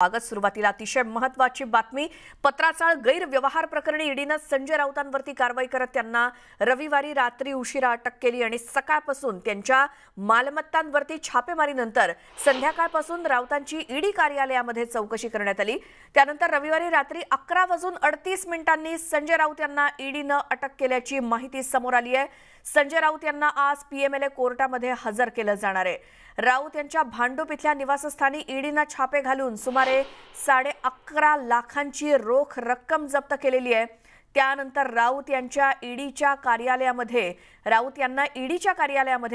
सुरुवातीला अतिशय महत्त्वाची बातमी। पत्राचाळ गैरव्यवहार प्रकरणी ईडीने संजय राऊतांवरती कारवाई करत त्यांना रविवारी रात्री उशिरा अटक केली आणि सकाळपासून त्यांच्या मालमत्तांवरती छापेमारीनंतर संध्याकाळपासून राऊतांची ईडी कार्यालयामध्ये चौकशी करण्यात आली। त्यानंतर रविवारी रात्री 11:38 संजय राऊत यांना ईडीने अटक केल्याची माहिती समोर आली आहे। संजय राऊत यांना आज पीएमएलए कोर्टामध्ये हजर केलं जाणार आहे। राऊत यांच्या भांडूप इथल्या निवासस्थानी ईडीने छापे घालून सुमारे 11.5 लाखांची रोख रक्कम जप्त केलेली आहे। त्यानंतर राऊत यांना ईडीच्या कार्यालयामध्ये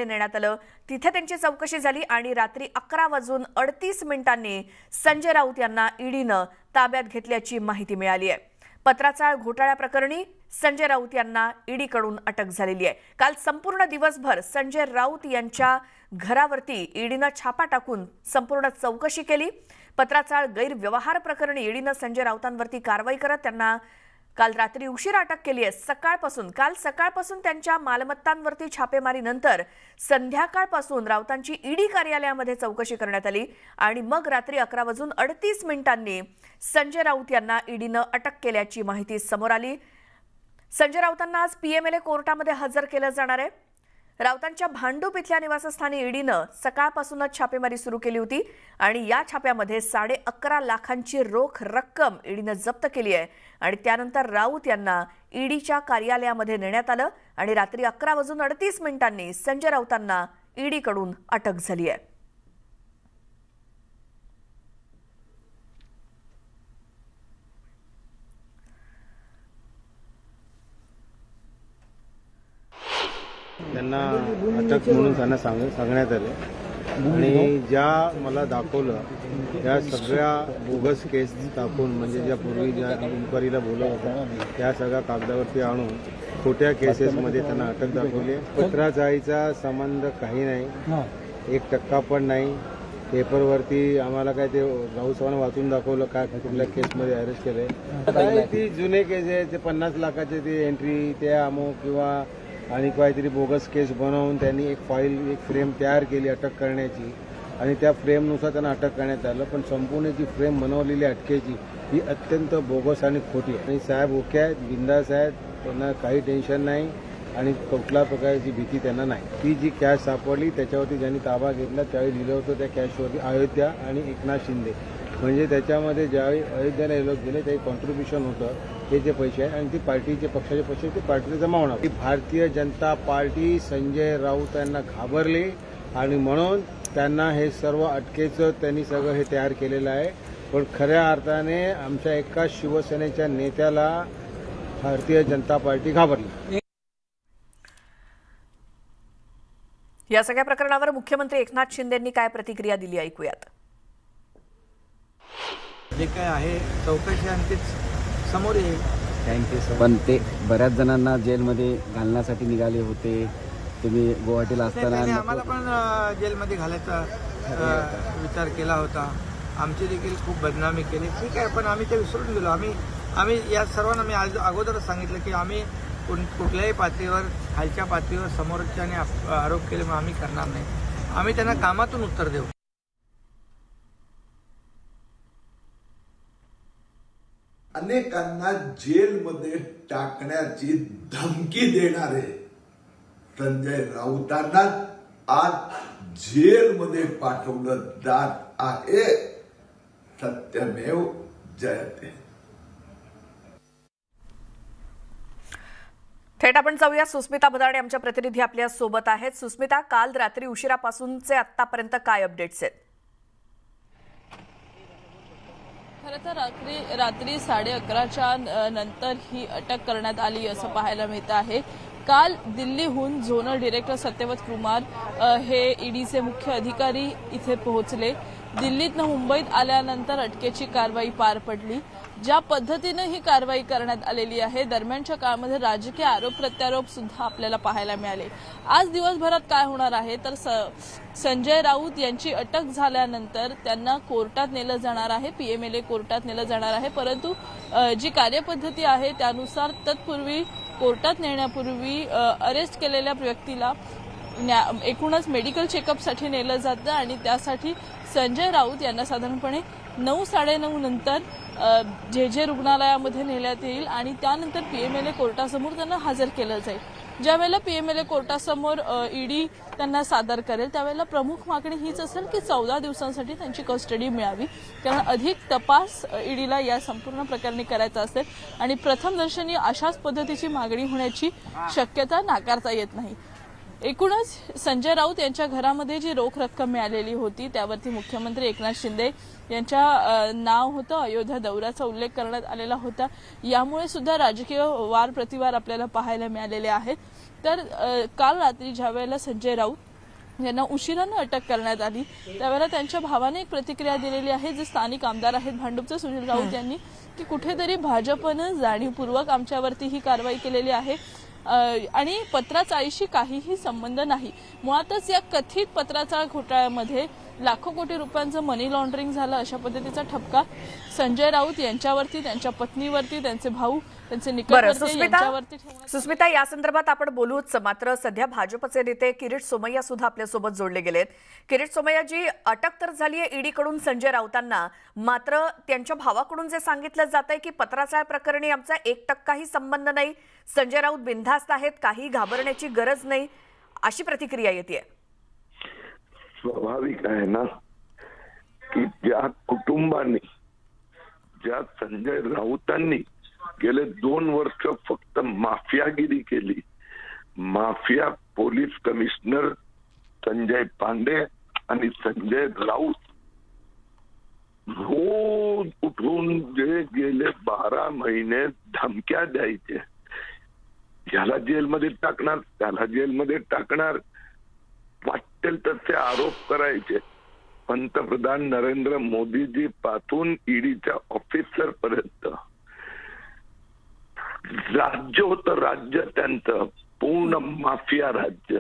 नेण्यात आलं। तिथे त्यांची चौकशी झाली आणि रात्री 11:38 संजय राऊत यांना ईडीने ताब्यात घेतल्याची माहिती मिळाली आहे। पत्राचाळ घोटाळ्या प्रकरणी संजय राऊत यांना ईडीकडून अटक झालेली आहे। काल संपूर्ण दिवसभर संजय राऊत यांच्या घरावरती ईडीने छापा टाकून संपूर्ण चौकशी केली। पत्राचाळ गैरव्यवहार प्रकरणी ईडीने संजय राऊतांवरती कारवाई करत त्यांना काल रात्री उशिरा अटक केली आहे। काल सकाळपासून त्यांच्या मालमत्तांवरती छापेमारीनंतर संध्याकाळपासून राऊतांची ईडी कार्यालयामध्ये चौकशी करण्यात आली आणि मग रात्री 11:38 संजय राऊत यांना ईडीने अटक केल्याची माहिती समोर आली। संजय राऊतांना आज पीएमएलए कोर्टामध्ये हजर केलं जाणार आहे। राऊतांच्या भांडूप इथल्या निवासस्थानी ईडीने सकाळपासूनच छापेमारी सुरू केली होती आणि या छाप्यामध्ये 11.5 लाखांची रोख रक्कम ईडीने जप्त केली आहे आणि त्यानंतर राऊत यांना ईडीच्या कार्यालयामध्ये नेण्यात आलं आणि रात्री 11:38 संजय राऊतांना ईडीकडून अटक झाली आहे। त्यांना अटक म्हणून त्यांना सांगण्यात आले आणि ज्या मला दाखवलं त्या सगळ्या बोगस केस दाखवून म्हणजे ज्या पूर्वी ज्या इन्क्वायरीला बोलवलं होतं त्या सगळ्या कागदावरती आणून खोट्या केसेसमध्ये त्यांना अटक दाखवली। पत्राचाळीचा संबंध काही नाही, 1% पण नाही। पेपरवरती आम्हाला काय ते राऊत साहेबांनी वाचून दाखवलं काय कुठल्या केसमध्ये अरेस्ट केलंय। ती जुने केस आहे, ते 50 लाखाचे ती एंट्री ते अमुक किंवा आणि काहीतरी बोगस केस बनवून त्यांनी एक फाईल एक फ्रेम तयार केली अटक करण्याची आणि त्या फ्रेमनुसार त्यांना अटक करण्यात आलं। पण संपूर्ण जी फ्रेम बनवलेली अटकेची ही अत्यंत बोगस आणि खोटी आहे। आणि साहेब ओके आहेत, बिंदास आहेत, त्यांना काही टेन्शन नाही आणि कुठल्या प्रकारची भीती त्यांना नाही। ती जी कॅश सापडली त्याच्यावरती ज्यांनी ताबा घेतला त्यावेळी लिहिलं होतं त्या कॅशवरती अयोध्या आणि एकनाथ शिंदे म्हणजे त्याच्यामध्ये ज्यावेळी अयोध्येला हे लोक गेले ते कॉन्ट्रीब्युशन होतं, हे जे पैसे आहे आणि ती पार्टीचे पक्षाचे पैसे ते पार्टीला जमा होणार। ती भारतीय जनता पार्टी संजय राऊत यांना घाबरली आणि म्हणून त्यांना हे सर्व अटकेचं त्यांनी सगळं हे तयार केलेलं आहे। पण खऱ्या अर्थाने आमच्या एका शिवसेनेच्या नेत्याला भारतीय जनता पार्टी घाबरली। या सगळ्या प्रकरणावर मुख्यमंत्री एकनाथ शिंदेंनी काय प्रतिक्रिया दिली ऐकूयात। जे काय आहे चौकशी आणखीच समोर येईल। थँक्यू। पण ते बऱ्याच जणांना जेलमध्ये घालण्यासाठी निघाले होते, तुम्ही गुवाहाटीला असताना आम्हाला पण जेलमध्ये घालायचा विचार केला होता, आमची देखील खूप बदनामी केली। ठीक आहे, पण आम्ही ते विसरून गेलो। आम्ही या सर्वांना मी अगोदरच सांगितलं की आम्ही कुठल्याही पातळीवर खालच्या पातळीवर समोरच्याने आरोप केले मग आम्ही करणार नाही, आम्ही त्यांना कामातून उत्तर देऊ। अनेकांना जेलमध्ये टाकण्याची धमकी देणारे संजय राऊतांना आज जेलमध्ये पाठवलं जात आहे। सत्यमेव जयते। थेट आपण जाऊया, सुस्मिता भदाणे आमच्या प्रतिनिधी आपल्या सोबत आहेत। सुस्मिता, काल रात्री उशिरापासूनचे आतापर्यंत काय अपडेट्स आहेत? खरं तर रात्री 11:30च्या नंतर ही अटक करण्यात आली असं पाहायला मिळतं आहे। काल दिल्लीहून झोनल डायरेक्टर सत्यवत कुमार हे ईडीचे मुख्य अधिकारी इथे पोहोचले। दिल्लीतनं मुंबईत आल्यानंतर अटकेची कारवाई पार पडली। ज्या पद्धतीने ही कारवाई करण्यात आलेली आहे, दरम्यानच्या काळामध्ये राजकीय आरोप प्रत्यारोप सुद्धा आपल्याला पाहायला मिळाले। आज दिवसभरात काय होणार आहे तर संजय राऊत यांची अटक झाल्यानंतर त्यांना कोर्टात नेलं जाणार आहे, पीएमएलए कोर्टात नेलं जाणार आहे। परंतु जी कार्यपद्धती आहे त्यानुसार तत्पूर्वी कोर्टात नेण्यापूर्वी अरेस्ट केलेल्या व्यक्तीला एकूणच मेडिकल चेकअपसाठी नेलं जातं आणि त्यासाठी संजय राऊत यांना साधारणपणे 9-9:30 नंतर जे रुग्णालयामध्ये नेण्यात येईल आणि त्यानंतर PMLA कोर्टासमोर त्यांना हजर केलं जाईल. ज्या वेळेला PMLA कोर्टासमोर ईडी त्यांना सादर करेल त्यावेळेला प्रमुख मागणी हीच असेल की 14 दिवसांसाठी त्यांची कस्टडी मिळावी, कारण अधिक तपास ईडीला या संपूर्ण प्रकरणी करायचा असेल आणि प्रथमदर्शनी अशाच पद्धतीची मागणी होण्याची शक्यता नाकारता येत नाही. एकूणच संजय राऊत यांच्या घरामध्ये जी रोख रक्कम मिळालेली होती त्यावरती मुख्यमंत्री एकनाथ शिंदे यांच्या नाव होतं, अयोध्या दौऱ्याचा उल्लेख करण्यात आलेला होता. यामुळे सुद्धा राजकीय वार प्रतिवार आपल्याला पाहायला मिळालेले आहेत. तर काल रात्री ज्या वेळेला संजय राऊत यांना उशिरानं अटक करण्यात आली त्यावेळेला त्यांच्या भावाने एक प्रतिक्रिया दिलेली आहे, जे स्थानिक आमदार आहेत भांडूपचे सुनील राऊत यांनी, की कुठेतरी भाजपनं जाणीवपूर्वक आमच्यावरती ही कारवाई केलेली आहे आणि पत्राचाळीशी काहीही संबंध नाही. मुळातच या कथित पत्राचाळ घोटाळ्यामध्ये लाखो कोटी रुपयांचं मनी लॉन्ड्रिंग झालं अशा पद्धतीचा ठपका संजय राऊत यांच्यावरती, त्यांच्या पत्नीवरती, त्यांचे भाऊ, त्यांचे निकटवर्ती यांच्यावरती ठेवण्यात. सुस्मिता, या संदर्भात आपण बोलूच. मात्र सध्या भाजपचे नेते किरीट सोमय्या सुद्धा आपल्यासोबत जोडले गेलेत. किरीट सोमय्याजी, अटक तर झाली आहे ईडीकडून संजय राऊतांना, मात्र त्यांच्या भावाकडून जे सांगितलं जात आहे की पत्राचाळ प्रकरणी आमचा 1% संबंध नाही, संजय राऊत बिनधास्त आहेत, काही घाबरण्याची गरज नाही, अशी प्रतिक्रिया येते. स्वाभाविक आहे ना की ज्या कुटुंबांनी, ज्या संजय राऊतांनी गेले 2 वर्ष फक्त माफियागिरी केली, mafia police commissioner Sanjay Pande आणि संजय राऊत रोज उठून जे गेले 12 महिने धमक्या द्यायचे, याला जेलमध्ये टाकणार, त्याला जेलमध्ये टाकणार, वाटेल तसे आरोप करायचे. पंतप्रधान नरेंद्र मोदीजी पासून ईडीच्या ऑफिसर पर्यंत राज्य होतं, राज्य त्यांचं पूर्ण माफिया राज्य,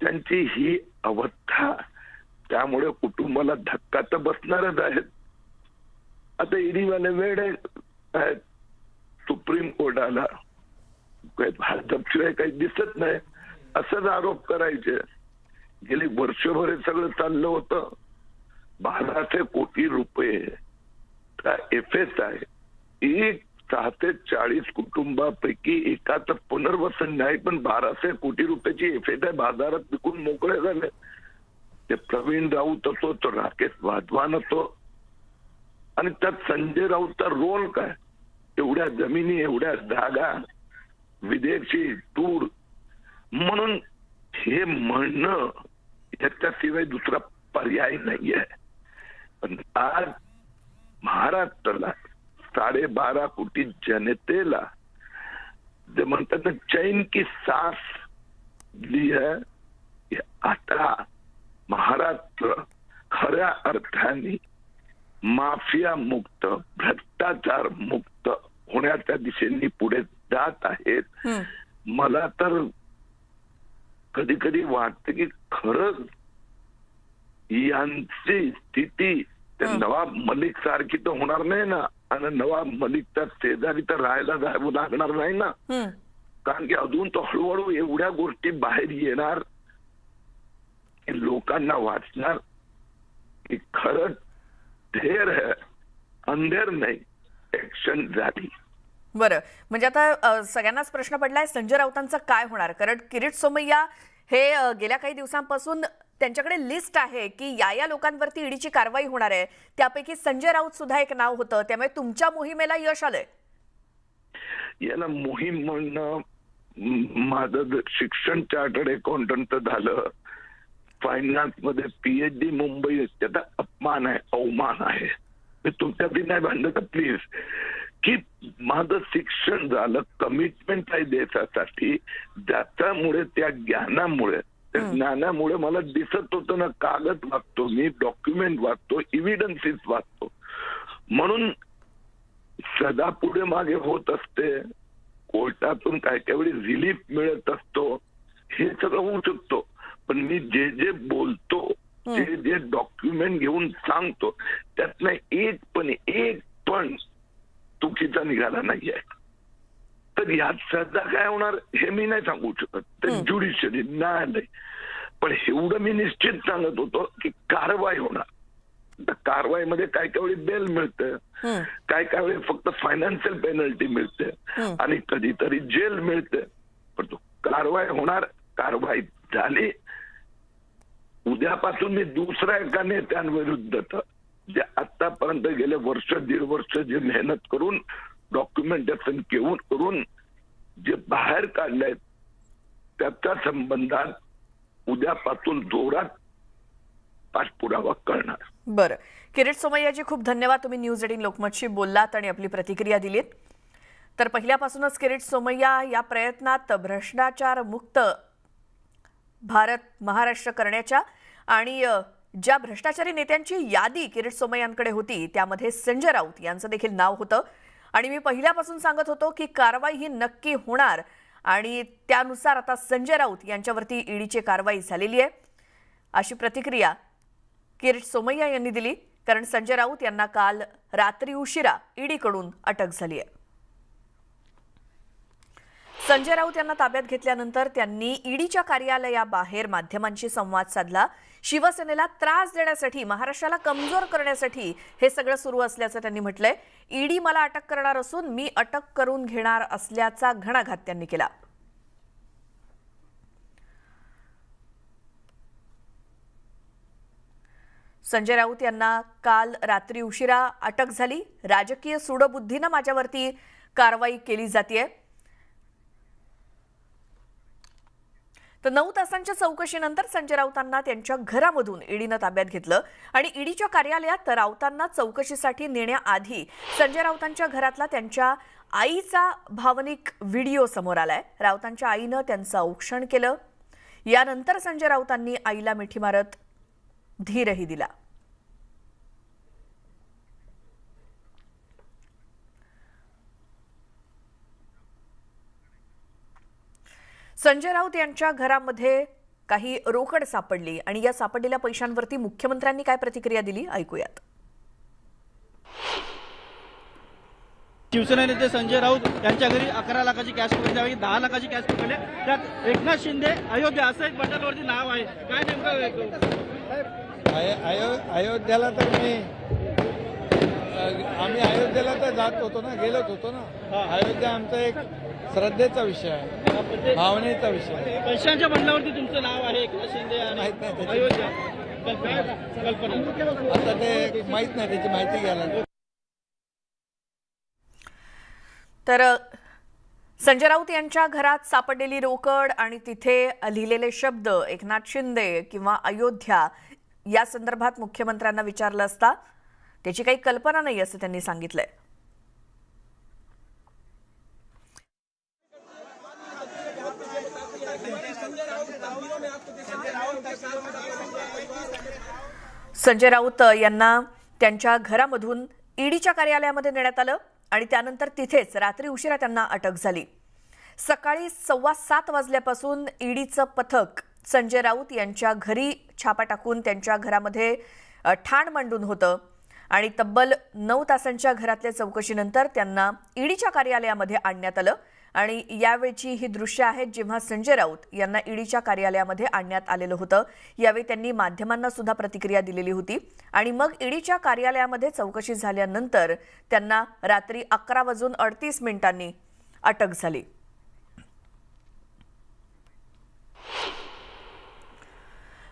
त्यांची ही अवस्था. त्यामुळे कुटुंबाला धक्का तर बसणारच आहेत. आता ईडीवाले वेळ आहेत सुप्रीम कोर्टाला, भाजपशिवाय काही दिसत नाही असंच आरोप करायचे. गेली वर्षभर सगळं चाललं होतं. 1200 कोटी रुपये FSI, 6 ते 40 कुटुंबापैकी एकाचं पुनर्वसन नाही, पण 1200 कोटी रुपयाची FSI बाजारात विकून मोकळे झाले. ते प्रवीण राऊत असो, तो राकेश वाधवान असो, आणि त्यात संजय राऊतचा रोल काय? एवढ्या जमिनी, एवढ्या जागा, विदेशी टूर, म्हणून हे म्हणणं याच्याशिवाय दुसरा पर्याय नाहीये. पण आज महाराष्ट्राला 12.5 कोटी जनतेला जे म्हणतात ना चैन की सांस ली है, आता महाराष्ट्र खऱ्या अर्थाने माफिया मुक्त, भ्रष्टाचार मुक्त होण्याच्या दिशेने पुढे जात आहेत. मला तर कधी कधी वाटतं की खरंच यांची स्थिती नवाब मलिक सारखी तर होणार नाही ना, आणि नवाब मलिकच्या शेजारी तर राहायला जावं लागणार नाही ना, कारण की अजून तो हळूहळू एवढ्या गोष्टी बाहेर येणार की लोकांना वाटणार की खरंच ढेर है, अंधेर नाही, ऍक्शन झाली. बरं, म्हणजे आता सगळ्यांनाच प्रश्न पडलाय संजय राऊतांचं काय होणार, कारण किरीट सोमय्या हे गेल्या काही दिवसांपासून त्यांच्याकडे लिस्ट आहे की या लोकांवरती ईडीची कारवाई होणार आहे, त्यापैकी संजय राऊत सुद्धा एक नाव होतं. त्यामुळे तुमच्या मोहिमेला यश आलंय. याला मोहीम म्हणणं, माझं शिक्षण चार्टर्ड अकाउंटंट झालं, फायनान्स मध्ये PhD मुंबई, त्याचा अपमान आहे, अवमान आहे. मी तुमच्यासाठी नाही भांडत प्लीज, की माझं शिक्षण झालं, कमिटमेंट आहे देशासाठी, ज्याच्यामुळे त्या ज्ञानामुळे, त्या ज्ञानामुळे मला दिसत होतं ना, कागद वाचतो मी, डॉक्युमेंट वाचतो, इव्हिडन्सेस वाचतो, म्हणून सदा पुढे मागे होत असते. कोर्टातून काय काही वेळी रिलीफ मिळत असतो, हे सगळं होऊ शकतो. पण मी जे जे बोलतो, जे जे डॉक्युमेंट घेऊन सांगतो, त्यातनं एक पण चुकीचा निघाला नाहीये. तर यात सध्या काय होणार हे मी नाही सांगू शकत, ते ज्युडिशरी, न्यायालय. पण एवढं मी निश्चित सांगत होतो की कारवाई होणार. कारवाईमध्ये काय काय वेळी बेल मिळतं, काय काय वेळी फक्त फायनान्शियल पेनल्टी मिळते आणि कधीतरी जेल मिळते. पण तो कारवाई होणार, कारवाई झाली. उद्यापासून मी दुसऱ्या एका नेत्यांविरुद्ध जे आतापर्यंत गेले वर्ष दीड वर्ष जे मेहनत करून डॉक्युमेंटेशन करून जे बाहेर काढलंय त्याच्या संबंधात उद्यापासून जोरात पाठपुरावा करणार. बरं, किरीट सोमय्याजी खूप धन्यवाद. तुम्ही न्यूज 18 लोकमतशी बोललात आणि आपली प्रतिक्रिया दिलीत. तर पहिल्यापासूनच किरीट सोमय्या या प्रयत्नात भ्रष्टाचार मुक्त भारत महाराष्ट्र करण्याच्या आणि ज्या भ्रष्टाचारी नेत्यांची यादी किरीट सोमय्यांकडे होती त्यामध्ये संजय राऊत यांचं देखील नाव होतं. आणि मी पहिल्यापासून सांगत होतो की कारवाई ही नक्की होणार आणि त्यानुसार आता संजय राऊत यांच्यावरती ईडीची कारवाई झालेली आहे, अशी प्रतिक्रिया किरीट सोमय्या यांनी दिली. कारण संजय राऊत यांना काल रात्री उशिरा ईडीकडून अटक झाली आहे. संजय राऊत यांना ताब्यात घेतल्यानंतर त्यांनी ईडीच्या कार्यालयाबाहेर माध्यमांशी संवाद साधला. शिवसेनेला त्रास देण्यासाठी, महाराष्ट्राला कमजोर करण्यासाठी हे सगळं सुरू असल्याचं त्यांनी म्हटलंय. ईडी मला अटक करणार असून मी अटक करून घेणार असल्याचा घणाघात त्यांनी केला. संजय राऊत यांना काल रात्री उशिरा अटक झाली. राजकीय सूडबुद्धीनं माझ्यावरती कारवाई केली जाते. तर 9 तासांच्या चौकशीनंतर संजय राऊतांना त्यांच्या घरामधून ईडीनं ताब्यात घेतलं आणि ईडीच्या कार्यालयात राऊतांना चौकशीसाठी नेण्याआधी संजय राऊतांच्या घरातला त्यांच्या आईचा भावनिक व्हिडिओ समोर आलाय. राऊतांच्या आईनं त्यांचं औक्षण केलं. यानंतर संजय राऊतांनी आईला मिठी मारत धीरही दिला. संजय राऊत यांच्या घरामध्ये काही रोकड सापडली आणि या सापडलेल्या पैशांवरती मुख्यमंत्र्यांनी काय प्रतिक्रिया दिली ऐकूयात. शिवसेना नेते संजय राऊत यांच्या घरी 11 लाखाची कॅश पकडली, 10 लाखाची कॅश पकडली. त्यात एकनाथ शिंदे अयोध्या असं एक बटनवरती नाव आहे. काय नेमकं अयोध्येला तर आम्ही अयोध्येला तर जात होतो ना, गेलोच होतो ना. अयोध्या आमचा एक श्रद्धेचा विषय आहे, भावनेचा विषय आहे. पैशांच्या बंडलावरती तुमचं नाव आहे एकनाथ शिंदे आणि माहित नाही त्याची अयोध्या. कल्पना आता ते माहित नाही, त्याची माहिती घ्यायला. तर संजय राऊत यांच्या घरात सापडलेली रोकड आणि तिथे लिहिलेले शब्द एकनाथ शिंदे किंवा अयोध्या या संदर्भात मुख्यमंत्र्यांना विचारलं असता त्याची काही कल्पना नाही असं त्यांनी सांगितलंय. संजय राऊत यांना त्यांच्या घरामधून ईडीच्या कार्यालयामध्ये नेण्यात आलं आणि त्यानंतर तिथेच रात्री उशिरा त्यांना अटक झाली. सकाळी 7:15 वाजल्यापासून ईडीचं पथक संजय राऊत यांच्या घरी छापा टाकून त्यांच्या घरामध्ये ठाण मांडून होतं आणि तब्बल 9 तासांच्या घरातल्या चौकशीनंतर त्यांना ईडीच्या कार्यालयामध्ये आणण्यात आलं. आणि यावेळची ही दृश्य आहेत जेव्हा संजय राऊत यांना ईडीच्या कार्यालयामध्ये आणण्यात आलेलं होतं. यावेळी त्यांनी माध्यमांना सुद्धा प्रतिक्रिया दिलेली होती आणि मग ईडीच्या कार्यालयामध्ये चौकशी झाल्यानंतर त्यांना रात्री 11:38 अटक झाली.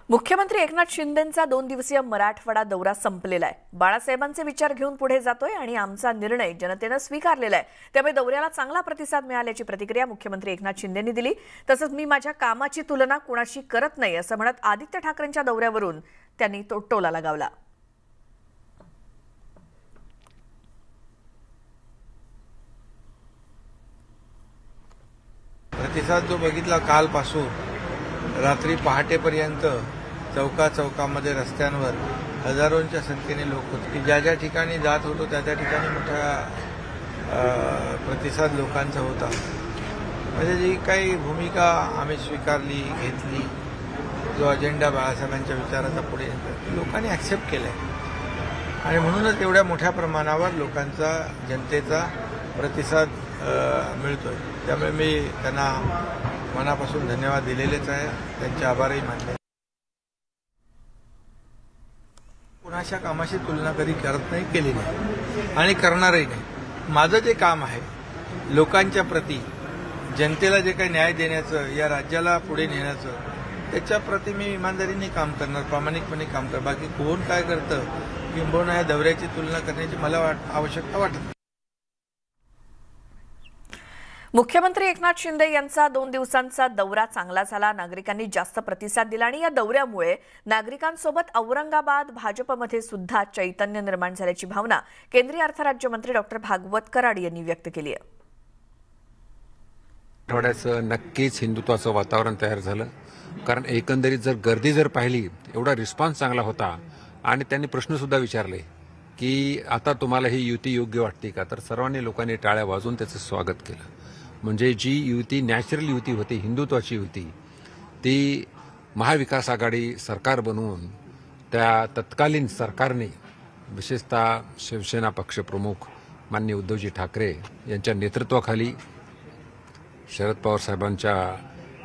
मुख्यमंत्री एकनाथ शिंदेंचा 2 दिवसीय मराठवाडा दौरा संपलेला आहे. बाळासाहेबांचे विचार घेऊन पुढे जातोय आणि आमचा निर्णय जनतेनं स्वीकारलेला आहे. त्यामुळे दौऱ्याला चांगला प्रतिसाद मिळाल्याची प्रतिक्रिया मुख्यमंत्री एकनाथ शिंदेंनी दिली. तसंच मी माझ्या कामाची तुलना कुणाशी करत नाही असं म्हणत आदित्य ठाकरेंच्या दौऱ्यावरून त्यांनी टोला लगावला. प्रतिसाद जो बघितला कालपासून रात्री पहाटेपर्यंत चौकामध्ये रस्त्यांवर हजारोंच्या संख्येने लोक होते की ज्या ज्या ठिकाणी जात होतो त्या त्या ठिकाणी मोठा प्रतिसाद लोकांचा होता. म्हणजे जी काही भूमिका आम्ही स्वीकारली घेतली, जो अजेंडा बाळासाहेबांच्या विचाराचा पुढे लोकांनी ॲक्सेप्ट केला आहे आणि म्हणूनच एवढ्या मोठ्या प्रमाणावर लोकांचा जनतेचा प्रतिसाद मिळतोय. त्यामुळे मी त्यांना मनापासून धन्यवाद दिलेलेच आहे, त्यांचे आभारही मानले. कुणाच्या कामाशी तुलना कधी करत नाही, केली नाही आणि करणारही नाही. माझं जे काम आहे लोकांच्या प्रती, जनतेला जे काही न्याय देण्याचं, या राज्याला पुढे नेण्याचं, त्याच्या प्रती मी इमानदारीने काम करणार, प्रामाणिकपणे काम करणार. बाकी कोण काय करतं किंबहुना या दौऱ्याची तुलना करण्याची मला आवश्यकता वाटत नाही. मुख्यमंत्री एकनाथ शिंदे यांचा 2 दिवसांचा दौरा चांगला झाला. नागरिकांनी जास्त प्रतिसाद दिला आणि या दौऱ्यामुळे नागरिकांसोबत औरंगाबाद भाजपमध्ये सुद्धा चैतन्य निर्माण झाल्याची भावना केंद्रीय अर्थ राज्यमंत्री डॉक्टर भागवत कराड यांनी व्यक्त केली आहे. आठवड्याचं नक्कीच हिंदुत्वाचं वातावरण तयार झालं, कारण एकंदरीत जर गर्दी जर पाहिली, एवढा रिस्पॉन्स चांगला होता आणि त्यांनी प्रश्न सुद्धा विचारले की आता तुम्हाला ही युती योग्य वाटते का, तर सर्वांनी लोकांनी टाळ्या वाजवून त्याचं स्वागत केलं. म्हणजे जी युती नॅचरल युती होती, हिंदुत्वाची युती, ती महाविकास आघाडी सरकार बनवून त्या तत्कालीन सरकारने, विशेषतः शिवसेना पक्षप्रमुख माननीय उद्धवजी ठाकरे यांच्या नेतृत्वाखाली, शरद पवार साहेबांच्या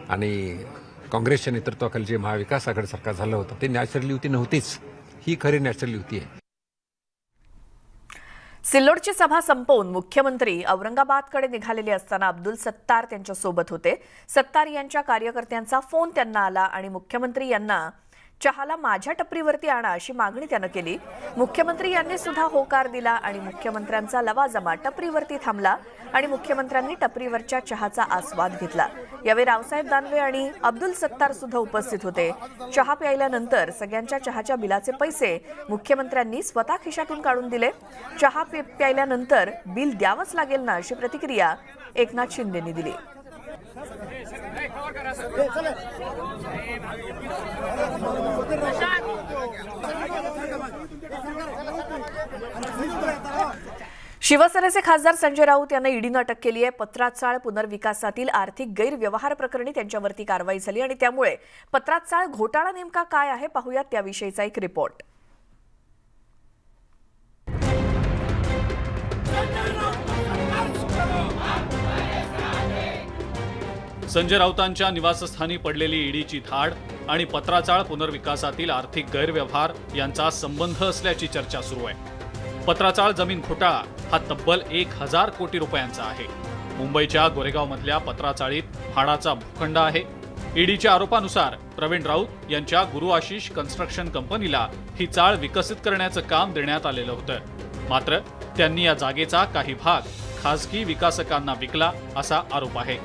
आणि काँग्रेसच्या नेतृत्वाखाली जे महाविकास आघाडी सरकार झालं होतं ते नॅचरल युती नव्हतीच, ही खरी नॅचरल युती आहे. सिल्लोडची सभा संपवून मुख्यमंत्री औरंगाबादकडे निघालेले असताना अब्दुल सत्तार त्यांच्यासोबत होते. सत्तार यांच्या कार्यकर्त्यांचा फोन त्यांना आला आणि मुख्यमंत्री यांना चहाला माझ्या टपरीवरती आणा अशी मागणी त्यानं केली. मुख्यमंत्री यांनी सुद्धा होकार दिला आणि मुख्यमंत्र्यांचा लवाजमा टपरीवरती थांबला आणि मुख्यमंत्र्यांनी टपरीवरच्या चहाचा आस्वाद घेतला. यावेळी रावसाहेब दानवे आणि अब्दुल सत्तार सुद्धा उपस्थित होते. चहा प्यायल्यानंतर सगळ्यांच्या चहाच्या बिलाचे पैसे मुख्यमंत्र्यांनी स्वतः खिशातून काढून दिले. चहा प्यायल्यानंतर बिल द्यावंच लागेल ना अशी प्रतिक्रिया एकनाथ शिंदेंनी दिली. शिवसेनेचे खासदार संजय राऊत यांना ईडीनं अटक केली आहे. पत्राचाळ पुनर्विकासातील आर्थिक गैरव्यवहार प्रकरणी त्यांच्यावरती कारवाई झाली आणि त्यामुळे पत्राचाळ घोटाळा नेमका काय आहे पाहूयात त्याविषयीचा एक रिपोर्ट. संजय राऊतांच्या निवासस्थानी पडलेली ईडीची धाड आणि पत्राचाळ पुनर्विकासातील आर्थिक गैरव्यवहार यांचा संबंध असल्याची चर्चा सुरू आहे. पत्राचाळ जमीन घोटाळा हा तब्बल 1000 कोटी रुपयांचा आहे. मुंबईच्या गोरेगावमधल्या पत्राचाळीत हाडाचा भूखंड आहे. ईडीच्या आरोपानुसार प्रवीण राऊत यांच्या गुरु आशिष कन्स्ट्रक्शन कंपनीला ही चाळ विकसित करण्याचं काम देण्यात आलेलं होतं. मात्र त्यांनी या जागेचा काही भाग खासगी विकासकांना विकला असा आरोप आहे.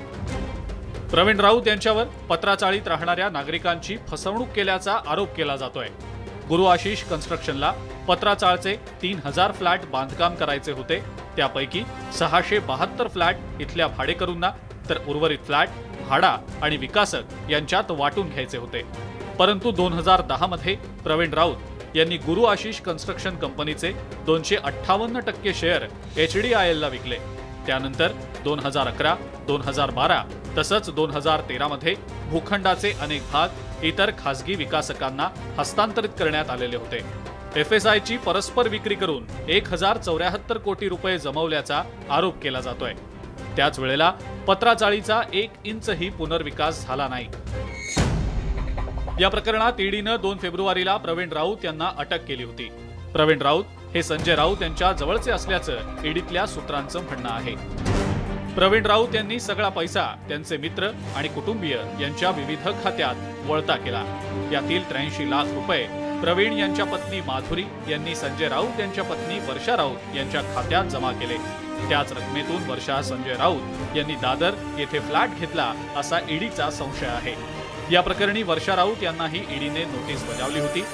प्रवीण राऊत यांच्यावर पत्राचाळीत राहणाऱ्या नागरिकांची फसवणूक केल्याचा आरोप केला जातोय. गुरु आशिष कन्स्ट्रक्शनला पत्राचाळचे 3000 फ्लॅट बांधकाम करायचे होते. त्यापैकी 672 फ्लॅट इथल्या भाडेकरूंना तर उर्वरित फ्लॅट भाडा आणि विकासक यांच्यात वाटून घ्यायचे होते. परंतु 2010 मध्ये प्रवीण राऊत यांनी गुरु आशिष कन्स्ट्रक्शन कंपनीचे 258% शेअर HDIL ला विकले. त्यानंतर 2011, 2012 तसंच 2013 मध्ये भूखंडाचे अनेक भाग इतर खासगी विकासकांना हस्तांतरित करण्यात आलेले होते. FSIची परस्पर विक्री करून 1074 कोटी रुपये जमवल्याचा आरोप केला जातोय. त्याच वेळेला पत्राचाळीचा 1 इंचही पुनर्विकास झाला नाही. या प्रकरणात ईडीनं 2 फेब्रुवारीला प्रवीण राऊत यांना अटक केली होती. प्रवीण राऊत हे संजय राऊत यांच्या जवळचे असल्याचं ईडीतल्या सूत्रांचं म्हणणं आहे. प्रवीण राऊत यांनी सगळा पैसा त्यांचे मित्र आणि कुटुंबीय यांच्या विविध खात्यात वळता केला. यातील 83 लाख रुपये प्रवीण यांच्या पत्नी माधुरी यांनी संजय राऊत यांच्या पत्नी वर्षा राऊत यांच्या खात्यात जमा केले. त्याच रकमेतून वर्षा संजय राऊत यांनी दादर येथे फ्लॅट घेतला असा ईडीचा संशय आहे. या प्रकरणी वर्षा राऊत यांनाही ईडीने नोटीस बजावली होती.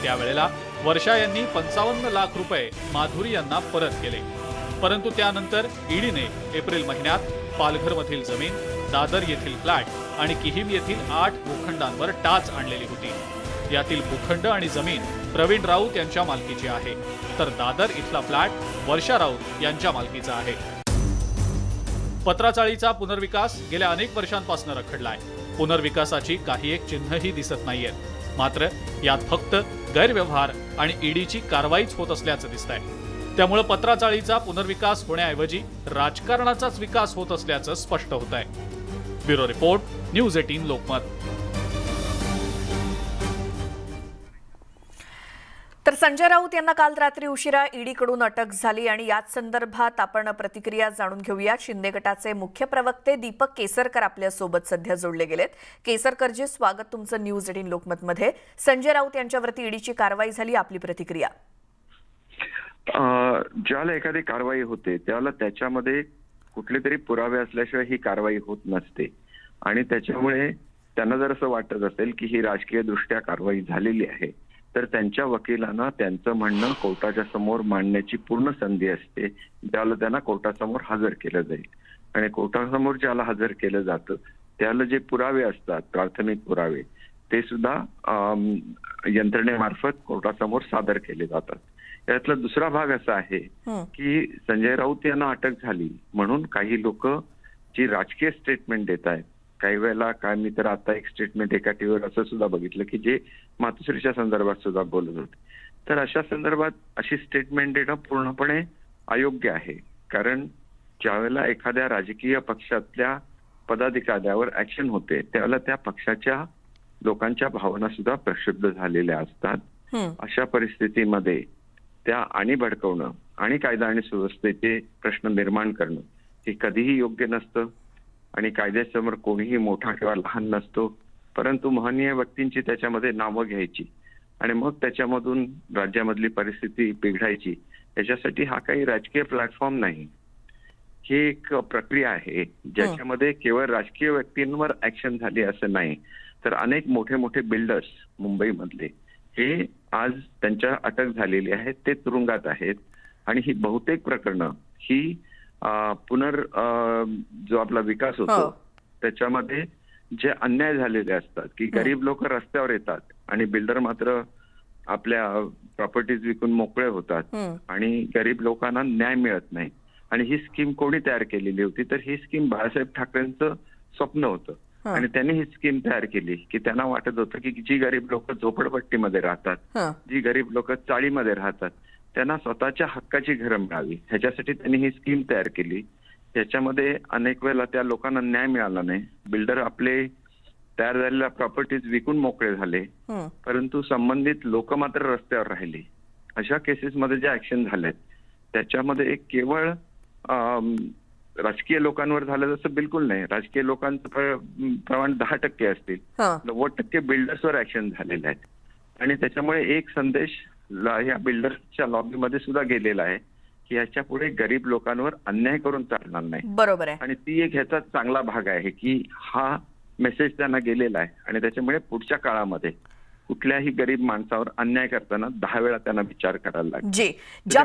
त्यावेळेला वर्षा यांनी 55 लाख रुपये माधुरी यांना परत केले. परंतु त्यानंतर ईडीने एप्रिल महिन्यात पालघरमधील जमीन, दादर येथील फ्लॅट आणि किहीम येथील 8 भूखंडांवर टाच आणलेली होती. यातील भूखंड आणि जमीन प्रवीण राऊत यांच्या मालकीची आहे, तर दादर इथला फ्लॅट वर्षा राऊत यांच्या मालकीचा आहे. पत्राचाळीचा पुनर्विकास गेल्या अनेक वर्षांपासून रखडलाय. पुनर्विकासाची काही एक चिन्हही दिसत नाहीयेत. मात्र यात फक्त गैरव्यवहार आणि ईडीची कारवाईच होत असल्याचं दिसतंय. त्यामुळे पत्राचाळीचा पुनर्विकास होण्याऐवजी राजकारणाचाच विकास होत असल्याचं स्पष्ट होत आहे. Bureau report, news 18 Lokmat. तर संजय राऊत यांना काल रात्री उशिरा ईडीकडून अटक झाली आणि याच संदर्भात आपण प्रतिक्रिया जाणून घेऊया. शिंदे गटाचे मुख्य प्रवक्ते दीपक केसरकर आपल्या सोबत सध्या जोडले गेलेत. केसरकरजी, स्वागत तुमचं न्यूज 18 लोकमतमध्ये. संजय राऊत यांच्यावरती ईडीची कारवाई झाली, आपली प्रतिक्रिया. ज्याला एखादी कारवाई होते त्याला त्याच्यामध्ये कुठले तरी पुरावे असल्याशिवाय ही कारवाई होत नसते आणि त्याच्यामुळे त्यांना जर असं वाटत असेल की ही राजकीय दृष्ट्या कारवाई झालेली आहे तर त्यांच्या वकिलांना त्यांचं म्हणणं कोर्टाच्या समोर मांडण्याची पूर्ण संधी असते. ज्याला त्यांना कोर्टासमोर हजर केलं जाईल आणि कोर्टासमोर ज्याला हजर केलं जातं त्याला जे पुरावे असतात, प्राथमिक पुरावे, ते सुद्धा यंत्रणेमार्फत कोर्टासमोर सादर केले जातात. यातला दुसरा भाग असा आहे की संजय राऊत यांना अटक झाली म्हणून काही लोक जी राजकीय स्टेटमेंट देत आहेत, काही वेळेला काय, मी तर आता एक स्टेटमेंट एका टीव्हीवर असं सुद्धा बघितलं की जे मातोश्रीच्या संदर्भात सुद्धा बोलत होते. तर अशा संदर्भात अशी स्टेटमेंट देणं पूर्णपणे अयोग्य आहे. कारण ज्यावेळेला एखाद्या राजकीय पक्षातल्या पदाधिकाऱ्यावर ऍक्शन होते त्यावेळेला त्या पक्षाच्या लोकांच्या भावना सुद्धा प्रक्षुब्ध झालेल्या असतात. अशा परिस्थितीमध्ये त्या आणि भडकवणं आणि कायदा आणि सुव्यवस्थेचे प्रश्न निर्माण करणं हे कधीही योग्य नसतं आणि कायद्यासमोर कोणीही मोठा किंवा लहान नसतो. परंतु महनीय व्यक्तींची त्याच्यामध्ये नावं घ्यायची आणि मग त्याच्यामधून राज्यामधली परिस्थिती बिघडायची, याच्यासाठी हा काही राजकीय प्लॅटफॉर्म नाही. ही एक प्रक्रिया आहे ज्याच्यामध्ये केवळ राजकीय व्यक्तींवर ऍक्शन झाली असं नाही, तर अनेक मोठे मोठे बिल्डर्स मुंबईमधले हे आज त्यांच्या अटक झालेली आहे, ते तुरुंगात आहेत आणि ही बहुतेक प्रकरणं ही जो आपला विकास होतो त्याच्यामध्ये जे अन्याय झालेले असतात की गरीब लोक रस्त्यावर येतात आणि बिल्डर मात्र आपल्या प्रॉपर्टीज विकून मोकळे होतात आणि गरीब लोकांना न्याय मिळत नाही. आणि ही स्कीम कोणी तयार केलेली होती तर ही स्कीम बाळासाहेब ठाकरेंचं स्वप्न होतं आणि त्यांनी ही स्कीम तयार केली की त्यांना वाटत होतं की जी गरीब लोक झोपडपट्टीमध्ये राहतात, जी गरीब लोक चाळीमध्ये राहतात, त्यांना स्वतःच्या हक्काची घरं मिळावी, ह्याच्यासाठी त्यांनी ही स्कीम तयार केली. त्याच्यामध्ये अनेक वेळेला त्या लोकांना न्याय मिळाला नाही. बिल्डर आपले तयार झालेल्या प्रॉपर्टीज विकून मोकळे झाले, परंतु संबंधित लोक मात्र रस्त्यावर राहिले. अशा केसेसमध्ये जे ऍक्शन झालेत त्याच्यामध्ये केवळ राजकीय लोकांवर झालं तसं बिलकुल नाही. राजकीय लोकांचं प्रमाण 10% असतील, 90% बिल्डर्सवर ऍक्शन झालेले आहेत आणि त्याच्यामुळे एक संदेश या बिल्डर्सच्या लॉबीमध्ये सुद्धा गेलेला आहे की याच्या पुढे गरीब लोकांवर अन्याय करून चालणार नाही. बरोबर आहे. आणि ती एक ह्याचा चांगला भाग आहे की हा मेसेज त्यांना गेलेला आहे आणि त्याच्यामुळे पुढच्या काळामध्ये कुठल्याही गरीब माणसावर अन्याय करताना 10 वेळा त्यांना विचार करायला लागेल. जी, ज्या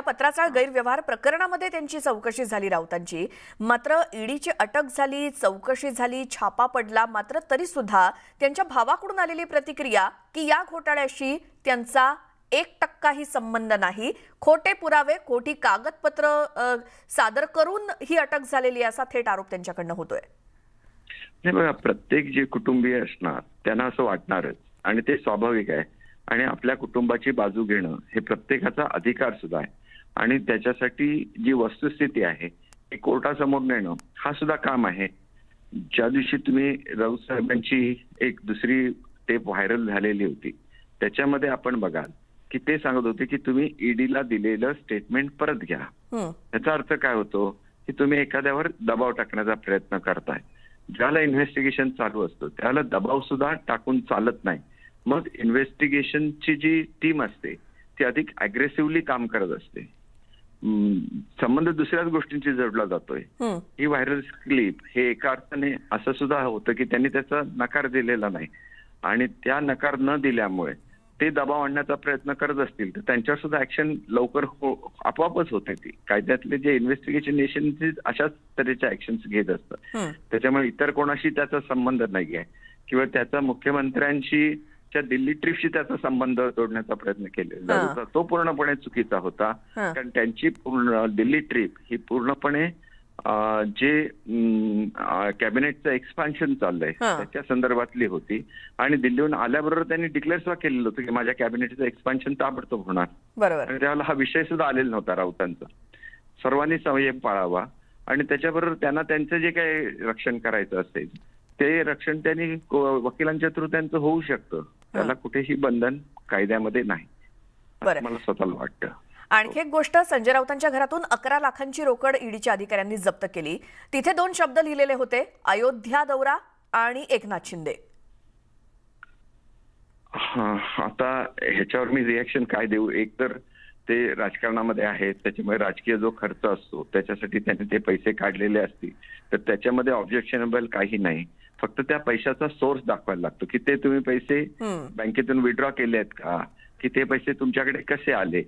पत्राचाळ गैरव्यवहार प्रकरणामध्ये त्यांची चौकशी झाली राऊतांची, मात्र ईडीची अटक झाली, चौकशी झाली, छापा पडला, मात्र तरी सुद्धा त्यांच्या भावाकडून आलेली प्रतिक्रिया की या घोटाळ्याशी त्यांचा 1% संबंध नाही, खोटे पुरावे, खोटी कागदपत्र सादर करून ही अटक झालेली असा थेट आरोप त्यांच्याकडनं होतोय. नाही बघा, प्रत्येक जे कुटुंबीय असणार त्यांना असं वाटणारच आणि ते स्वाभाविक आहे आणि आपल्या कुटुंबाची बाजू घेणं हे प्रत्येकाचा अधिकार सुद्धा आहे आणि त्याच्यासाठी जी वस्तुस्थिती आहे ती कोर्टासमोर नेणं हा सुद्धा काम आहे. ज्या दिवशी तुम्ही राऊत साहेबांची एक दुसरी टेप व्हायरल झालेली होती त्याच्यामध्ये आपण बघाल की ते सांगत होते की तुम्ही ईडीला दिलेलं स्टेटमेंट परत घ्या. याचा अर्थ काय होतो की तुम्ही एखाद्यावर दबाव टाकण्याचा प्रयत्न करताय. ज्याला इन्व्हेस्टिगेशन चालू असतं त्याला दबाव सुद्धा टाकून चालत नाही. मग इन्व्हेस्टिगेशनची जी टीम असते ती अधिक अग्रेसिव्हली काम करत असते. संबंध दुसऱ्याच गोष्टींची जोडला जातोय. ही व्हायरल क्लिप हे एका अर्थाने असं सुद्धा होतं की त्यांनी त्याचा नकार दिलेला नाही आणि त्या नकार न दिल्यामुळे ते दबाव आणण्याचा प्रयत्न करत असतील तर त्यांच्यावर सुद्धा ऍक्शन लवकर आपोआपच होते. ती कायद्यातले जे इन्व्हेस्टिगेशन एजन्सी अशाच तऱ्हेच्या ऍक्शन्स घेत असतात. त्याच्यामुळे इतर कोणाशी त्याचा संबंध नाही आहे किंवा त्याचा मुख्यमंत्र्यांशी च्या दिल्ली ट्रिपशी त्याचा संबंध जोडण्याचा प्रयत्न केलेला होता, तो पूर्णपणे चुकीचा होता. कारण त्यांची दिल्ली ट्रिप ही पूर्णपणे जे कॅबिनेटचं एक्सपान्शन चाललंय त्याच्या संदर्भातली होती आणि दिल्लीहून आल्याबरोबर त्यांनी डिक्लेअर सुद्धा केलेलं होतं की माझ्या कॅबिनेटचं एक्सपान्शन ताबडतोब होणार. आणि त्यावेळेला हा विषय सुद्धा आलेला नव्हता राऊतांचा. सर्वांनी संयम पाळावा आणि त्याच्याबरोबर त्यांना त्यांचं जे काही रक्षण करायचं असेल ते रक्षण त्यांनी वकिलांच्या थ्रू त्यांचं होऊ शकतं. त्याला कुठेही बंधन कायद्यामध्ये नाही असं मला स्वतःला वाटतं. आणखी एक गोष्ट, संजय राऊतांच्या घरातून 11 लाखांची रोकड ईडीच्या अधिकाऱ्यांनी जप्त केली. तिथे 2 शब्द लिहिलेले होते, अयोध्या दौरा आणि एकनाथ शिंदे. आता ह्याच्यावर मी रिॲक्शन काय देऊ? एक तर ते राजकारणामध्ये आहेत, त्याच्यामुळे राजकीय जो खर्च असतो त्याच्यासाठी त्यांनी ते पैसे काढलेले असतील तर त्याच्यामध्ये ऑब्जेक्शनेबल काही नाही. फक्त त्या पैशाचा सोर्स दाखवायला लागतो की ते तुम्ही पैसे बँकेतून विड्रॉ केले आहेत का, की ते पैसे तुमच्याकडे कसे आले.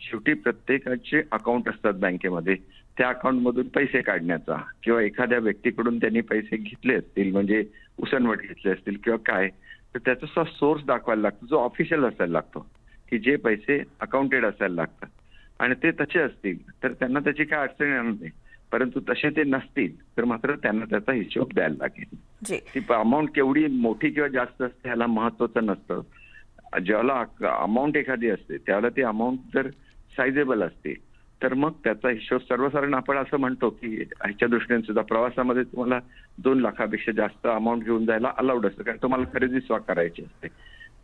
शेवटी प्रत्येकाचे अकाउंट असतात बँकेमध्ये, त्या अकाउंटमधून पैसे काढण्याचा किंवा एखाद्या व्यक्तीकडून त्यांनी पैसे घेतले असतील म्हणजे उसनवट घेतले असतील किंवा काय, तर त्याचा सोर्स दाखवायला लागतो जो ऑफिशियल असायला लागतो, की जे पैसे अकाउंटेड असायला लागतात. आणि ते तसे असतील तर त्यांना त्याची काय अडचण येणार नाही, परंतु तसे ते नसतील तर मात्र त्यांना त्याचा हिशोब द्यायला लागेल. ती अमाऊंट केवढी मोठी किंवा जास्त असते ह्याला महत्वाचं नसतं. ज्याला अमाऊंट एखादी असते त्याला ती अमाऊंट जर सायझेबल असते तर मग त्याचा हिशोब सर्वसाधारण आपण असं म्हणतो की ह्याच्या दृष्टीने सुद्धा प्रवासामध्ये तुम्हाला 2 लाखापेक्षा जास्त अमाऊंट घेऊन जायला अलाउड असतं कारण तुम्हाला खरेदी करायची असते.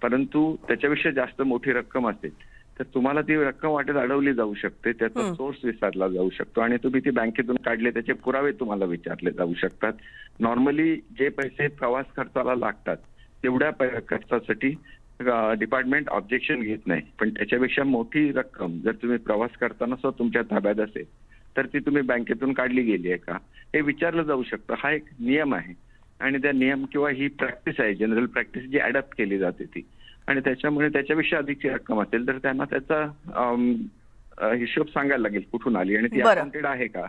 परंतु त्याच्यापेक्षा जास्त मोठी रक्कम असेल तर तुम्हाला ती रक्कम वाटेत अडवली जाऊ शकते, त्याचा सोर्स विचारला जाऊ शकतो आणि तुम्ही ती बँकेतून काढले त्याचे पुरावे तुम्हाला विचारले जाऊ शकतात. नॉर्मली जे पैसे प्रवास खर्चाला लागतात तेवढ्या खर्चासाठी डिपार्टमेंट ऑब्जेक्शन घेत नाही, पण त्याच्यापेक्षा मोठी रक्कम जर तुम्ही प्रवास करताना सुद्धा तुमच्या ताब्यात असेल तर ती तुम्ही बँकेतून काढली गेली आहे का हे विचारलं जाऊ शकतं. हा एक नियम आहे आणि त्या नियम किंवा ही प्रॅक्टिस आहे, जनरल प्रॅक्टिस जी अडॅप्ट केली जाते ती, आणि त्याच्यामुळे त्याच्यापेक्षा अधिकची रक्कम असेल तर त्यांना त्याचा हिशोब सांगायला लागेल कुठून आली आणि ती अकाउंटेड आहे का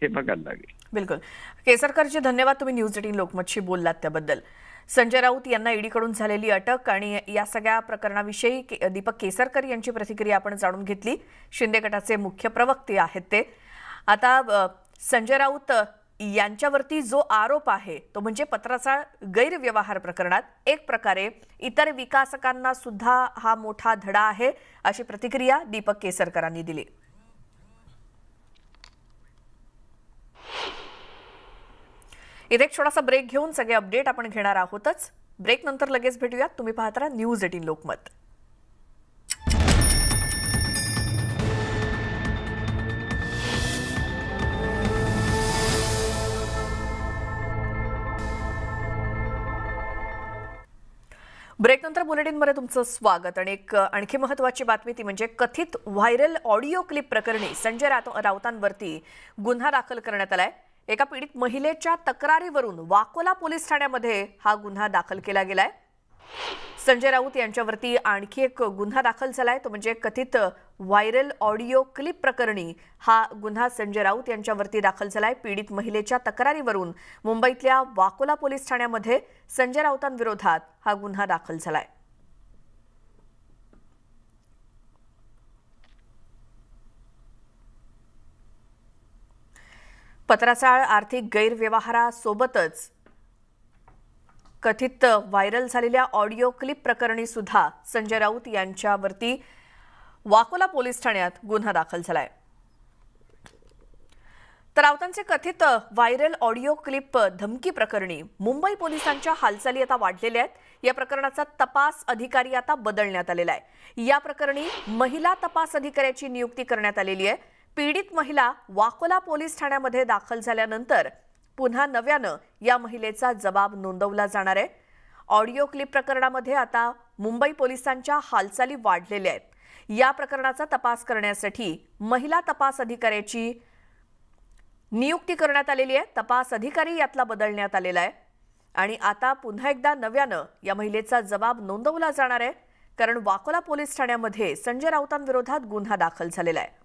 हे बघायला लागेल. बिलकुल. केसरकरजी धन्यवाद, तुम्ही न्यूज 18 लोकमतशी बोललात त्याबद्दल. संजय राऊत यांना ईडीकडून झालेली अटक आणि या सगळ्या प्रकरणाविषयी दीपक केसरकर यांची प्रतिक्रिया आपण जाणून घेतली. शिंदे गटाचे मुख्य प्रवक्ते आहेत ते. आता संजय राऊत यांच्यावरती जो आरोप आहे तो म्हणजे पत्राचाळ गैरव्यवहार प्रकरणात एक प्रकारे इतर विकासकांना सुद्धा हा मोठा धडा आहे, अशी प्रतिक्रिया दीपक केसरकरांनी दिली. इथे एक छोटासा ब्रेक घेऊन सगळे अपडेट आपण घेणार आहोतच. ब्रेक नंतर लगेच भेटूयात. तुम्ही पाहत राहा न्यूज 18 लोकमत. ब्रेकनंतर बुलेटिनमध्ये तुमचं स्वागत. आणि एक आणखी महत्त्वाची बातमी ती म्हणजे कथित व्हायरल ऑडिओ क्लिप प्रकरणी संजय राऊतांवरती गुन्हा दाखल करण्यात आलाय. एका पीडित महिलेच्या तक्रारीवरून वाकोला पोलीस ठाण्यामध्ये हा गुन्हा दाखल केला गेलाय. संजय राऊत यांच्यावरती आणखी एक गुन्हा दाखल झालाय, तो म्हणजे कथित व्हायरल ऑडिओ क्लिप प्रकरणी हा गुन्हा संजय राऊत यांच्यावरती दाखल झालाय. पीडित महिलेच्या तक्रारीवरून मुंबईतल्या वाकोला पोलीस ठाण्यामध्ये संजय राऊतांविरोधात हा गुन्हा दाखल झालाय. पत्राचाळ आर्थिक गैरव्यवहारासोबतच कथित व्हायरल झालेल्या ऑडिओ क्लिप प्रकरणी सुद्धा संजय राऊत यांच्यावरती वाकोला पोलीस ठाण्यात गुन्हा दाखल झालाय. तर राऊतांचे कथित व्हायरल ऑडिओ क्लिप धमकी प्रकरणी मुंबई पोलिसांच्या हालचाली आता वाढलेल्या आहेत. या प्रकरणाचा तपास अधिकारी आता बदलण्यात आलेला आहे. या प्रकरणी महिला तपास अधिकाऱ्याची नियुक्ती करण्यात आलेली आहे. पीडित महिला वाकोला पोलीस ठाण्यामध्ये दाखल झाल्यानंतर पुन्हा नव्यानं या महिलेचा जबाब नोंदवला जाणार आहे. ऑडिओ क्लिप प्रकरणामध्ये आता मुंबई पोलिसांच्या हालचाली वाढलेल्या आहेत. या प्रकरणाचा तपास करण्यासाठी महिला तपास अधिकाऱ्याची नियुक्ती करण्यात आलेली आहे. तपास अधिकारी यातला बदलण्यात आलेला आहे आणि आता पुन्हा एकदा नव्यानं या महिलेचा जबाब नोंदवला जाणार आहे, कारण वाकोला पोलीस ठाण्यामध्ये संजय राऊतांविरोधात गुन्हा दाखल झालेला आहे.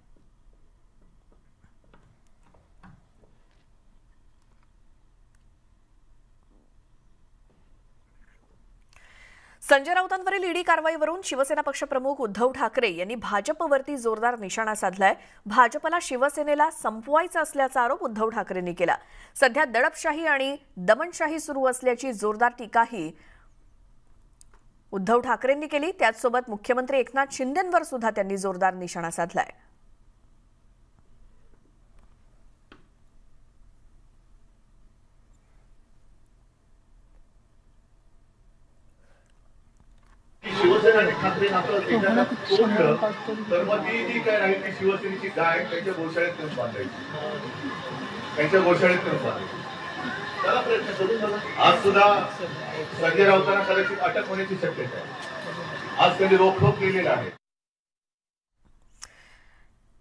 संजय राऊतांवरील ईडी कारवाईवरून शिवसेना पक्षप्रमुख उद्धव ठाकरे यांनी भाजपवरती जोरदार निशाणा साधलाय. भाजपला शिवसेनेला संपवायचा असल्याचा आरोप उद्धव ठाकरेंनी केला. सध्या दडपशाही आणि दमनशाही सुरू असल्याची जोरदार टीकाही उद्धव ठाकरेंनी केली. त्याचसोबत मुख्यमंत्री एकनाथ शिंदेंवर सुद्धा त्यांनी जोरदार निशाणा साधलाय. तोडलं तर मग ती जी काय राहील ती शिवसेनेची गाय त्यांच्या गोशाळेत नेऊन बांधायची, त्यांच्या गोशाळेत नेऊन बांधायची. त्याला प्रयत्न करून बघा. आज सुद्धा संजय राऊतांना कदाचित अटक होण्याची शक्यता आहे. आज त्यांनी रोखोक केलेला आहे.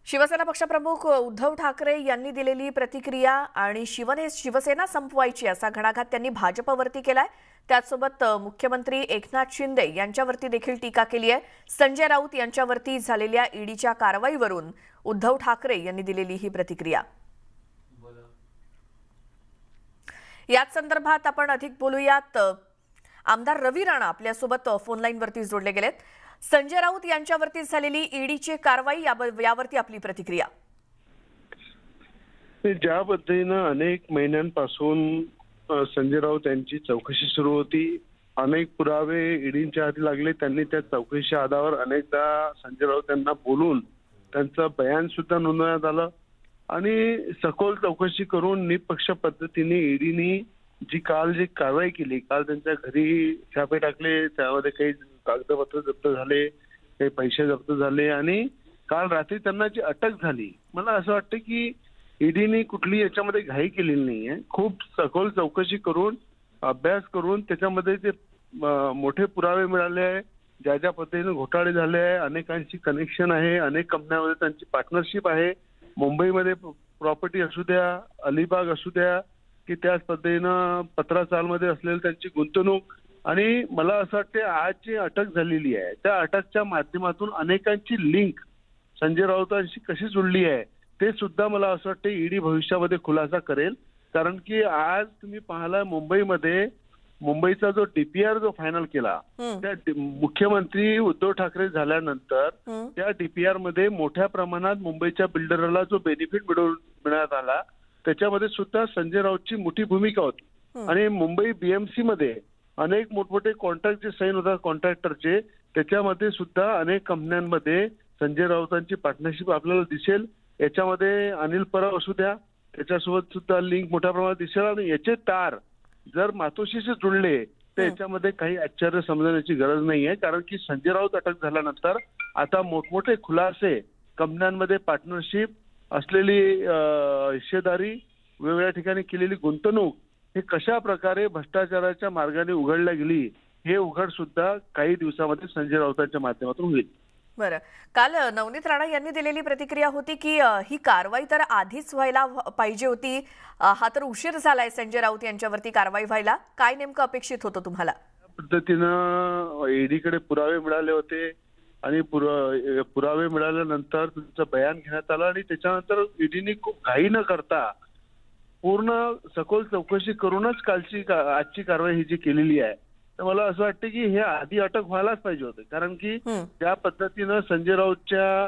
शिवसेना पक्षप्रमुख उद्धव ठाकरे यांनी दिलेली प्रतिक्रिया आणि शिवसेना संपवायची असा घणाघात त्यांनी भाजपवरती केलाय. त्याचसोबत मुख्यमंत्री एकनाथ शिंदे यांच्यावरती देखील टीका केली आहे. संजय राऊत यांच्यावरती झालेल्या ईडीच्या कारवाईवरून उद्धव ठाकरे यांनी दिलेली ही प्रतिक्रिया. याच संदर्भात आपण अधिक बोलूयात. आमदार रवी राणा आपल्यासोबत फोन लाईनवरती जोडले गेलेत. संजय राऊत यांच्यावरती झालेली ईडीची कारवाई यावरती आपली प्रतिक्रिया. ज्या पद्धतीनं अनेक महिन्यांपासून संजय राऊत यांची चौकशी सुरू होती, अनेक पुरावे ईडीच्या हाती लागले. त्यांनी त्या चौकशीच्या आधारावर अनेकदा संजय राऊत यांना बोलून त्यांचं बयान सुद्धा नोंदवण्यात आलं आणि सखोल चौकशी करून निपक्ष पद्धतीने ईडीने जी कारवाई केली, काल त्यांच्या घरी छापे टाकले, त्यामध्ये काही कागदपत्र जप्त झाले, काही पैसे जप्त झाले आणि काल रात्री त्यांना जी अटक झाली. मला असं वाटतं की ईडीने कुठली याच्यामध्ये घाई केलेली नाहीये. खूप सखोल चौकशी करून अभ्यास करून त्याच्यामध्ये जे मोठे पुरावे मिळाले आहे, ज्या ज्या पद्धतीने घोटाळे झाले आहे, अनेकांची कनेक्शन आहे, अनेक कंपन्यांमध्ये त्यांची पार्टनरशिप आहे, मुंबईमध्ये प्रॉपर्टी असू द्या, अलिबाग असू द्या, की त्याच पद्धतीनं पत्राचालमध्ये असलेली त्यांची गुंतवणूक. आणि मला असं वाटतं आज जी अटक झालेली आहे त्या अटकच्या माध्यमातून अनेकांची लिंक संजय राऊतांशी कशी जुळली आहे ते सुद्धा मला असं वाटतं ईडी भविष्यामध्ये खुलासा करेल. कारण की आज तुम्ही पाहिला मुंबईचा जो डीपीआर जो फायनल केला त्या मुख्यमंत्री उद्धव ठाकरे झाल्यानंतर त्या डीपीआर मध्ये मोठ्या प्रमाणात मुंबईच्या बिल्डरला जो बेनिफिट मिळण्यात आला त्याच्यामध्ये सुद्धा संजय राऊतची मोठी भूमिका होती. आणि मुंबई बीएमसी मध्ये अनेक मोठमोठे कॉन्ट्रॅक्ट जे साईन होतात कॉन्ट्रॅक्टरचे, त्याच्यामध्ये सुद्धा अनेक कंपन्यांमध्ये संजय राऊतांची पार्टनरशिप आपल्याला दिसेल. याच्यामध्ये अनिल परब असू द्या, त्याच्यासोबत सुद्धा लिंक मोठ्या प्रमाणात दिसेल. आणि याचे तार जर मातोश्रीशी जुळले तर याच्यामध्ये काही आश्चर्य समजण्याची गरज नाहीये. कारण की संजय राऊत अटक झाल्यानंतर आता मोठमोठे खुलासे, कंपन्यांमध्ये पार्टनरशिप असलेली हिस्सेदारी, वेगवेगळ्या ठिकाणी केलेली गुंतवणूक हे कशा प्रकारे भ्रष्टाचाराच्या मार्गाने उघडल्या गेली हे उघड सुद्धा काही दिवसामध्ये संजय राऊतांच्या माध्यमातून होईल. बरं, काल नवनीत राणा यांनी दिलेली प्रतिक्रिया होती की ही कारवाई तर आधीच व्हायला पाहिजे होती, हा तर उशीर झालाय संजय राऊत यांच्यावरती कारवाई व्हायला. काय नेमकं अपेक्षित होतं तुम्हाला? पद्धतीनं ईडीकडे पुरावे मिळाले होते आणि पुरावे मिळाल्यानंतर तुमचं बयान घेण्यात आलं आणि त्याच्यानंतर ईडीने खूप घाई न करता पूर्ण सखोल चौकशी करूनच आजची कारवाई ही जी केलेली आहे. तर मला असं वाटतं की हे आधी अटक व्हायलाच पाहिजे होते. कारण की ज्या पद्धतीनं संजय राऊतच्या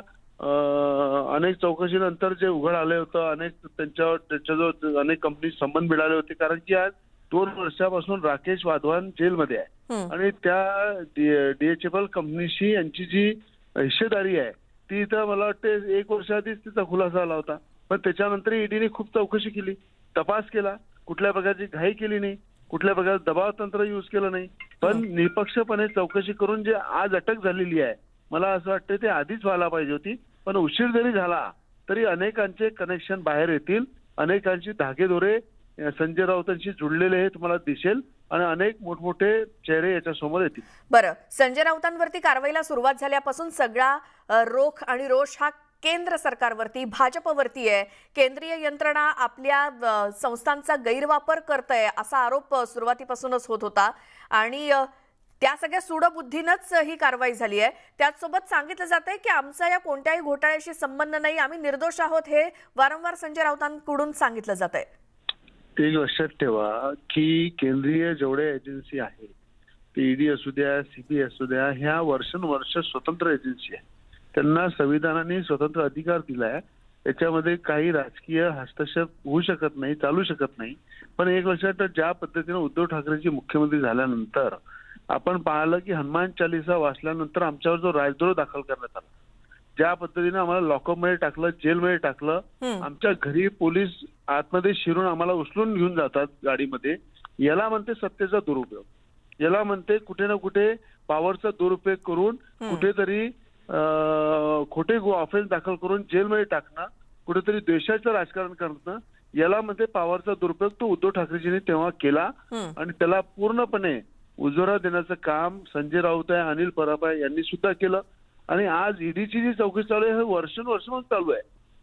अनेक चौकशीनंतर जे उघड आले होतं, त्याच्याजवळ अनेक कंपनी संबंध मिळाले होते. कारण की आज 2 वर्षापासून राकेश वाधवान जेलमध्ये आहे आणि त्या डीएचएफएल कंपनीशी यांची जी हिस्सेदारी आहे ती तर मला वाटतं 1 वर्षाआधीच तिचा खुलासा आला होता. पण त्याच्यानंतर ईडीने खूप चौकशी केली, तपास केला, कुठल्या प्रकारची घाई केली नाही, कुठल्या प्रकारचं दबाव तंत्र युज केलं नाही, पण निपक्षपणे चौकशी करून जे आज अटक झालेली आहे मला असं वाटतं ते आधीच व्हायला पाहिजे होती. पण उशीर जरी झाला तरी अनेकांचे कनेक्शन बाहेर येतील, अनेकांची धागेदोरे संजय राऊतांशी जुळलेले हे तुम्हाला दिसेल आणि अनेक मोठमोठे चेहरे याच्या समोर येतील. बरं, संजय राऊतांवरती कारवाईला सुरुवात झाल्यापासून सगळा रोख आणि रोष हा केंद्र सरकारवरती, भाजपवरती आहे. केंद्रीय यंत्रणा आपल्या संस्थांचा गैरवापर करतंय असा आरोप सुरुवातीपासूनच होत होता आणि त्या सगळ्या सूडबुद्धीनंच ही कारवाई झाली आहे. त्याचसोबत सांगितलं जातंय की आमचा या कोणत्याही घोटाळ्याशी संबंध नाही, आम्ही निर्दोष आहोत, हे वारंवार संजय राऊतांकडून सांगितलं जातंय. एक लक्षात ठेवा की केंद्रीय जेवढ्या एजन्सी आहेत, ते ईडी असू द्या, सीबीआय असू द्या, ह्या वर्षानुवर्ष स्वतंत्र एजन्सी आहे. त्यांना संविधानाने स्वतंत्र अधिकार दिलाय. त्याच्यामध्ये काही राजकीय हस्तक्षेप होऊ शकत नाही, चालू शकत नाही. पण एक लक्षात ज्या पद्धतीने उद्धव ठाकरेंची मुख्यमंत्री झाल्यानंतर आपण पाहिलं की हनुमान चालीसा वाचल्यानंतर आमच्यावर जो राजद्रोह दाखल करण्यात आला, ज्या पद्धतीने आम्हाला लॉकअपमध्ये टाकलं, जेलमध्ये टाकलं, आमच्या घरी पोलीस आतमध्ये शिरून आम्हाला उचलून घेऊन जातात गाडीमध्ये, याला म्हणते सत्तेचा दुरुपयोग, याला म्हणते कुठे ना कुठे पॉवरचा दुरुपयोग करून कुठेतरी खोटे ऑफेन्स दाखल करून जेलमध्ये टाकणं, कुठेतरी द्वेषाचं राजकारण करणं, याला मध्ये पॉवरचा दुरुपयोग तो उद्धव ठाकरेजींनी तेव्हा केला आणि त्याला पूर्णपणे उजोरा देण्याचं काम संजय राऊत आहे, अनिल परब आहे यांनी सुद्धा केलं. आणि आज ईडीची जी चौकशी चालू आहे हे वर्षानुवर्ष चालू आहे.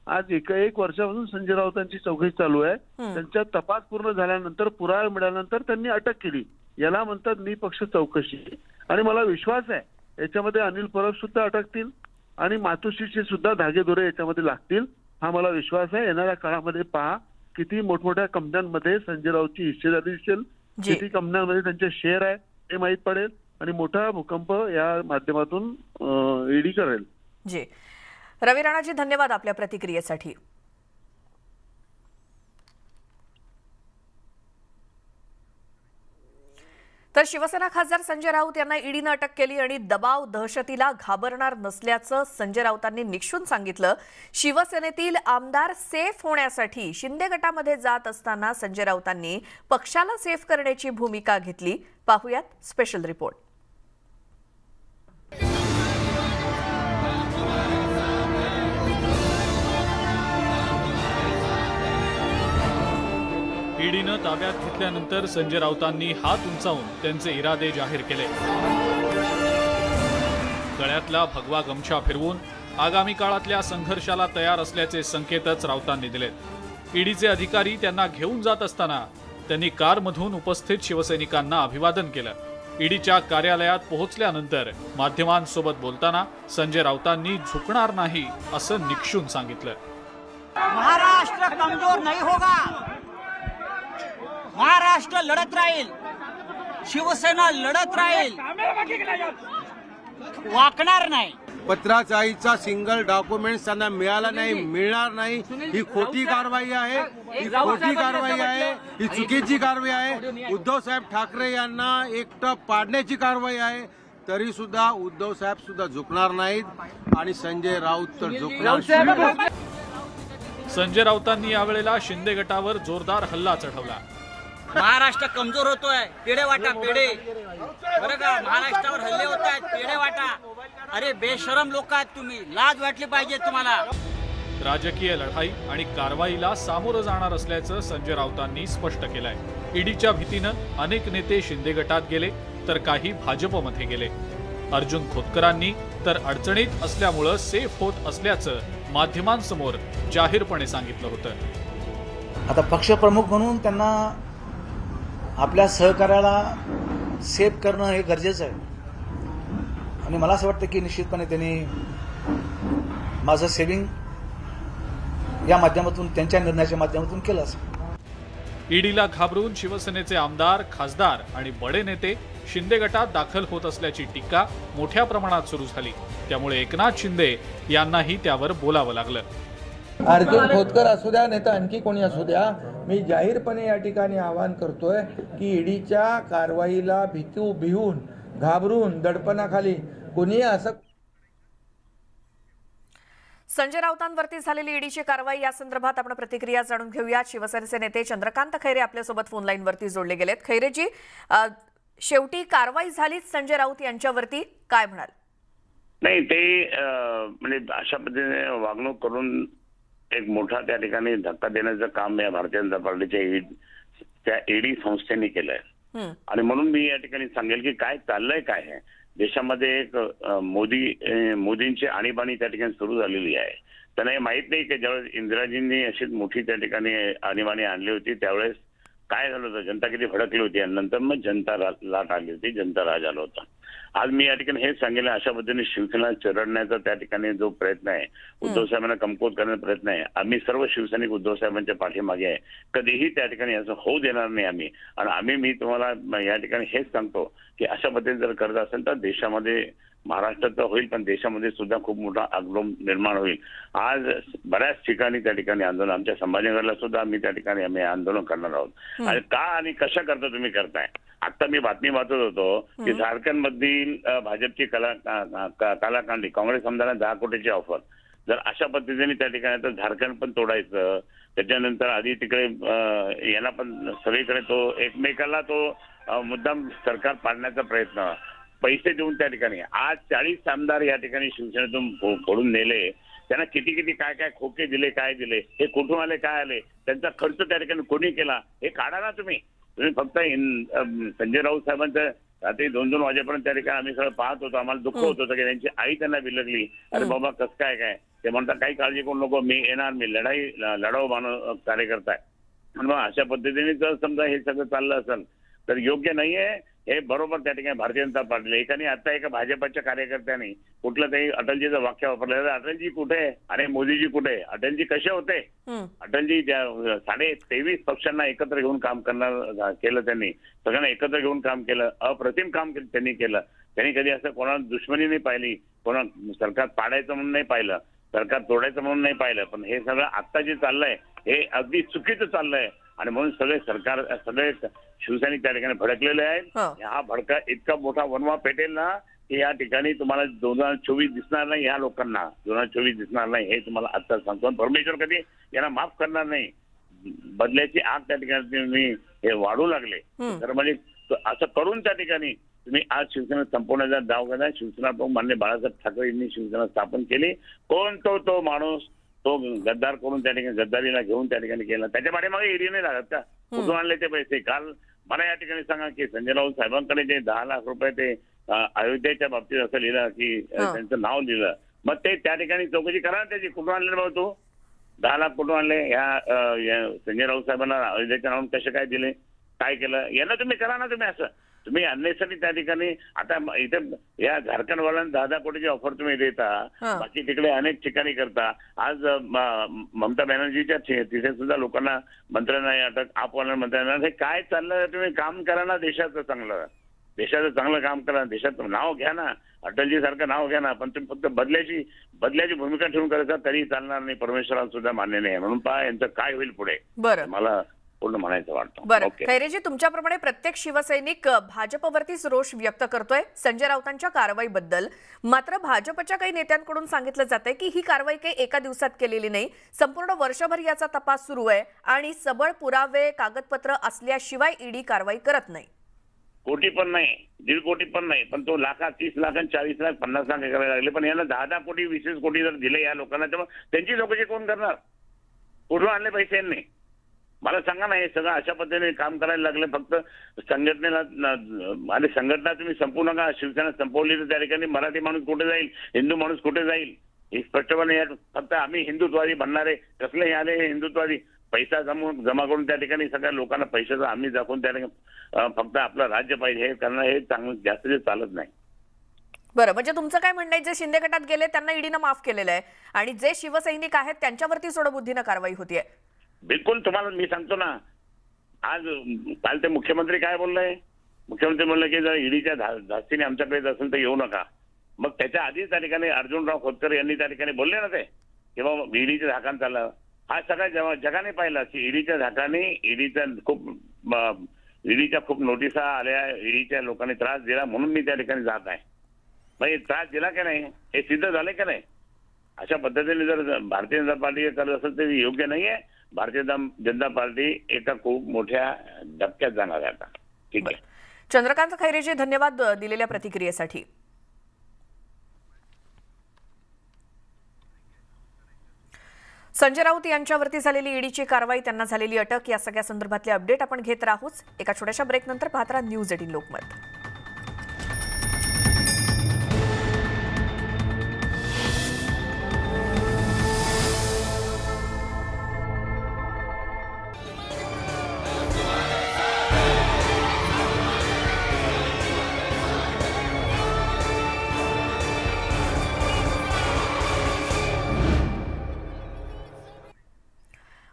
आज एक वर्षापासून संजय राऊतांची चौकशी चालू आहे. त्यांचा तपास पूर्ण झाल्यानंतर पुरावा मिळाल्यानंतर त्यांनी अटक केली. याला म्हणतात निपक्ष चौकशी. आणि मला विश्वास आहे याच्यामध्ये अनिल परब सुद्धा अटकतील आणि मातोश्रीचे सुद्धा धागेदोरे याच्यामध्ये लागतील, हा मला विश्वास आहे. येणाऱ्या काळामध्ये पहा किती मोठमोठ्या कंपन्यांमध्ये संजय राऊतची हिस्सेदारी दिसेल, किती कंपन्यांमध्ये त्यांचे शेअर आहे हे माहीत पडेल आणि मोठा भूकंप या माध्यमातून ईडी करेल. जी रवी राणाजी, धन्यवाद आपल्या प्रतिक्रियेसाठी. तर शिवसेना खासदार संजय राऊत यांना ईडीनं अटक केली आणि दबाव दहशतीला घाबरणार नसल्याचं संजय राऊतांनी निक्षून सांगितलं. शिवसेनेतील आमदार सेफ होण्यासाठी शिंदे गटामध्ये जात असताना संजय राऊतांनी पक्षाला सेफ करण्याची भूमिका घेतली. पाहुयात स्पेशल रिपोर्ट. ईडीनं ताब्यात घेतल्यानंतर संजय राऊतांनी हात उंचावून त्यांचे इरादे जाहीर केले. गळ्यातला भगवा गमछा फिरवून आगामी काळातल्या संघर्षाला तयार असल्याचे संकेतच राऊतांनी दिलेत. ईडीचे अधिकारी त्यांना घेऊन जात असताना त्यांनी कारमधून उपस्थित शिवसैनिकांना अभिवादन केलं. ईडीच्या कार्यालयात पोहोचल्यानंतर माध्यमांसोबत बोलताना संजय राऊतांनी झुकणार नाही असं निक्षून सांगितलं. महाराष्ट्र कमजोर नहीं होगा, महाराष्ट्र लढत राहील, शिवसेना लढत राहील, वाकणार नाही. पत्राचाळीचा सिंगल डॉक्युमेंट त्यांना मिळाला नाही, मिळणार नाही. ही खोटी कारवाई आहे, ही खोटी कारवाई आहे, ही चुकीची कारवाई आहे. उद्धव साहेब ठाकरे यांना एकटं पाडण्याची कारवाई आहे. तरी सुद्धा उद्धव साहेब सुद्धा झुकणार नाहीत आणि संजय राऊत तर झुकणार. संजय राऊतांनी यावेळेला शिंदे गटावर जोरदार हल्ला चढवला. महाराष्ट्र कमजोर होतोय, पेढे वाटा पेढे, बरं का, महाराष्ट्रावर हल्ले होत आहेत, पेढे वाटा. अरे बेशरम लोक आहेत तुम्ही, लाज वाटली पाहिजे तुम्हाला. राजकीय लढाई आणि कारवाईला सामोरं जाणार असल्याचं संजय राऊतांनी स्पष्ट केलंय. ईडीच्या भीतीनं अनेक नेते शिंदे गटात गेले तर काही भाजपमध्ये गेले. अर्जुन खोतकरांनी तर अडचणीत असल्यामुळं सेफ होत असल्याचं माध्यमांसमोर जाहीरपणे सांगितलं होतं. आता पक्षप्रमुख म्हणून त्यांना आपल्या सहकार्याला सेफ करणं हे गरजेचं आहे आणि मला असं वाटतं की निश्चितपणे त्यांनी माझं सेव्हिंग या माध्यमातून, त्यांच्या निर्णयाच्या माध्यमातून केलं असेल. ईडीला घाबरून शिवसेनेचे आमदार, खासदार आणि बडे नेते शिंदे गटात दाखल होत असल्याची टीका मोठ्या प्रमाणात सुरू झाली. त्यामुळे एकनाथ शिंदे यांनाही त्यावर बोलावं लागलं. अर्जुन खोतकर असू द्या नाही तर आणखी कोणी असू द्या, मी जाहीरपणे या ठिकाणी आवाहन करतोय की ईडीच्या कारवाईला भिवून घाबरून दडपणाखाली कोणी असं. संजय राऊतांवरती झालेली ईडीची कारवाई या संदर्भात आपण प्रतिक्रिया जाणून घेऊयात. शिवसेनेचे नेते चंद्रकांत खैरे आपल्यासोबत फोन लाईनवरती जोडले गेलेत. खैरेजी, शेवटी कारवाई झालीच संजय राऊत यांच्यावरती, काय म्हणाल? नाही, ते म्हणजे अशा पद्धतीने वागणूक करून एक मोठा त्या ठिकाणी धक्का देण्याचं काम या भारतीय जनता पार्टीच्या ईडी संस्थेने केलंय. आणि म्हणून मी या ठिकाणी सांगेल की काय चाललंय काय आहे देशामध्ये. एक मोदींची आणीबाणी त्या ठिकाणी सुरू झालेली आहे. त्यांना हे माहित नाही की ज्यावेळेस इंदिराजींनी अशी मोठी त्या ठिकाणी आणीबाणी आणली होती त्यावेळेस काय झालं होतं, जनता किती भडकली होती आणि नंतर मग जनता लाट आली होती, जनता राज आला होता. आज मी या ठिकाणी हेच सांगेल, अशा पद्धतीने शिवसेना चिरडण्याचा त्या ठिकाणी जो प्रयत्न आहे, उद्धव साहेबांना कमकुवत करण्याचा प्रयत्न आहे, आम्ही सर्व शिवसैनिक उद्धव साहेबांच्या पाठीमागे आहे. कधीही त्या ठिकाणी असं होऊ देणार नाही आम्ही. आणि मी तुम्हाला या ठिकाणी हेच सांगतो की अशा पद्धतीने जर करत असेल तर देशामध्ये, महाराष्ट्रात तर होईल पण देशामध्ये सुद्धा खूप मोठा आगलोम निर्माण होईल. आज बऱ्याच ठिकाणी त्या ठिकाणी आंदोलन, आमच्या संभाजीनगरला सुद्धा आम्ही आंदोलन करणार आहोत. आणि का आणि कशा करता तुम्ही करताय? आता मी बातमी वाचत होतो की झारखंड मधील भाजपची कालाकांडी, काँग्रेस आमदारांना 10 कोटीची ऑफर. जर अशा पद्धतीने त्या ठिकाणी तर झारखंड पण तोडायचं, त्याच्यानंतर आधी तिकडे यांना पण सगळीकडे तो एकमेकाला तो मुद्दाम सरकार पाडण्याचा प्रयत्न. पैसे देऊन त्या ठिकाणी आज 40 आमदार या ठिकाणी शिवसेनेतून फोडून नेले. त्यांना किती किती काय काय खोके दिले, काय दिले, हे कुठून आले, काय आले, त्यांचा खर्च त्या ठिकाणी कोणी केला हे काढा ना तुम्ही. फक्त संजय राऊत साहेबांचं रात्री 2-2 वाजेपर्यंत त्या ठिकाणी आम्ही सगळं पाहत होतो. आम्हाला दुःख होत होतं की त्यांची आई त्यांना बिलगली. अरे बाबा कसं काय काय ते म्हणतात काही काळजी करू नको, मी येणार, मी लढाऊ माणूस कार्यकर्ता आहे. मग अशा पद्धतीने जर समजा हे सगळं चाललं असेल तर योग्य नाहीये. हे बरोबर त्या ठिकाणी भारतीय जनता पार्टीला एकाने आता एका भाजपच्या कार्यकर्त्याने कुठलं तरी अटलजीचं वाक्य वापरलं. अटलजी कुठे आहे? अरे मोदीजी कुठे आहे? अटलजी कसे होते? अटलजी 23 पक्षांना एकत्र घेऊन काम करणार केलं त्यांनी, सगळ्यांना एकत्र घेऊन काम केलं, अप्रतिम काम त्यांनी केलं. त्यांनी कधी असं कोणाला दुश्मनी नाही पाहिली, कोणा सरकार पाडायचं म्हणून नाही पाहिलं, सरकार तोडायचं म्हणून नाही पाहिलं. पण हे सगळं आता जे चाललंय हे अगदी चुकीचं चाललंय आणि म्हणून सगळे शिवसैनिक त्या ठिकाणी भडकलेले आहेत. हा भडका इतका मोठा वनवा पेटेल ना की या ठिकाणी तुम्हाला 2024 दिसणार नाही. या लोकांना 2024 दिसणार नाही हे तुम्हाला आता सांगतो. परमेश्वर कधी यांना माफ करणार नाही. बदल्याची आग त्या ठिकाणी हे वाढू लागले तर म्हणजे असं करून त्या ठिकाणी तुम्ही आज शिवसेना संपवण्याचा दाव केला. शिवसेना मान्य बाळासाहेब ठाकरे यांनी शिवसेना स्थापन केली. कोण तो माणूस तो गद्दार करून त्या ठिकाणी गद्दारीला घेऊन त्या ठिकाणी गेला. त्याच्या पाठीमागे ईडी नाही लागत का? कुठून आणले ते पैसे? काल मला या ठिकाणी सांगा की संजय राऊत साहेबांकडे जे 10 लाख रुपये ते अयोध्येच्या बाबतीत असं लिहिलं की त्यांचं नाव लिहिलं. मग ते त्या ठिकाणी चौकशी करा ना त्याची. कुठून आणले बाबा तू 10 लाख कुठून आणले? या संजय राऊत साहेबांना अयोध्येच्या नावून कसे काय दिले, काय केलं यांना तुम्ही करा ना. तुम्ही असं तुम्ही अन्यसरी त्या ठिकाणी आता इथे या झारखंडवाल्यांना 10 कोटीची ऑफर तुम्ही देता, बाकी तिकडे अनेक ठिकाणी करता. आज ममता बॅनर्जीच्या तिथे सुद्धा लोकांना मंत्र्यांना अटक, आपवाल्या मंत्र्यांना. हे काय चाललं? तुम्ही काम करा ना देशाचं चांगलं काम करा. देशाचं नाव घ्या ना, अटलजी सारखं नाव घ्या ना. पण तुम्ही फक्त बदल्याची भूमिका ठेवून करायचा तरी चालणार नाही. परमेश्वराला सुद्धा मान्य नाही. म्हणून पहा यांचं काय होईल पुढे मला पूर्ण म्हणायचं वाटतं. बरं खैरेजी, तुमच्याप्रमाणे प्रत्येक शिवसैनिक भाजपवरतीच रोष व्यक्त करतोय संजय राऊतांच्या कारवाईबद्दल. मात्र भाजपच्या काही नेत्यांकडून सांगितलं जातंय की ही कारवाई काही एका दिवसात केलेली नाही, संपूर्ण वर्षभर याचा तपास सुरू आहे आणि सबळ पुरावे कागदपत्र असल्याशिवाय ईडी कारवाई करत नाही. कोटी पण नाही, 1.5 कोटी पण नाही, पण तो 30 लाख 40 लाख 50 लाख करायला लागले. पण यांना 10 कोटी 20 कोटी जर दिले या लोकांना तर त्यांची चौकशी कोण करणार? कुठून आणले पैसे यांनी? मला सांगा ना. हे सगळं अशा पद्धतीने काम करायला लागले. फक्त संघटनेला आणि संघटना तुम्ही संपू नका. शिवसेना संपवली तर त्या ठिकाणी मराठी माणूस कुठे जाईल, हिंदू माणूस कुठे जाईल हे स्पष्टपणे. फक्त आम्ही हिंदुत्ववादी बनणारे कसले आले हे हिंदुत्ववादी? पैसा जमा करून त्या ठिकाणी सगळ्या लोकांना पैशाचा आम्ही दाखवून त्या ठिकाणी फक्त आपलं राज्य पाहिजे हे करणं हे चांगलं जास्त चालत नाही. बरं, म्हणजे तुमचं काय म्हणणं आहे, जे शिंदे गटात गेले त्यांना ईडीनं माफ केलेलं आहे आणि जे शिवसैनिक आहेत त्यांच्यावरती सोडबुद्धीनं कारवाई होतीये? बिलकुल. तुम्हाला मी सांगतो ना, आज काल ते मुख्यमंत्री काय बोलले? मुख्यमंत्री म्हणले की जर ईडीच्या धास्तीने आमच्याकडे असेल तर येऊ नका. मग त्याच्या आधीच त्या ठिकाणी अर्जुनराव खोतकर यांनी त्या ठिकाणी बोलले ना ते की बाबा ईडीच्या धाकान चाललं. हा सगळ्या जगाने पाहिला की ईडीच्या धाकाने ईडीच्या खूप नोटिसा आल्या, ईडीच्या लोकांनी त्रास दिला म्हणून मी त्या ठिकाणी जात आहे. मग त्रास दिला की नाही हे सिद्ध झाले की नाही? अशा पद्धतीने जर भारतीय जनता पार्टी करत असेल तर योग्य नाहीये. भारतीय जनता पार्टी एका खूप मोठ्या धक्क्यात जाणार आहे आता. ठीक आहे. चंद्रकांत खैरेजी, धन्यवाद दिलेल्या प्रतिक्रियेसाठी. संजय राऊत यांच्यावरती झालेली ईडीची कारवाई, त्यांना झालेली अटक, या सगळ्या संदर्भातले अपडेट आपण घेत राहूच. एका छोट्याशा ब्रेकनंतर पाहत राहा न्यूज 18 लोकमत.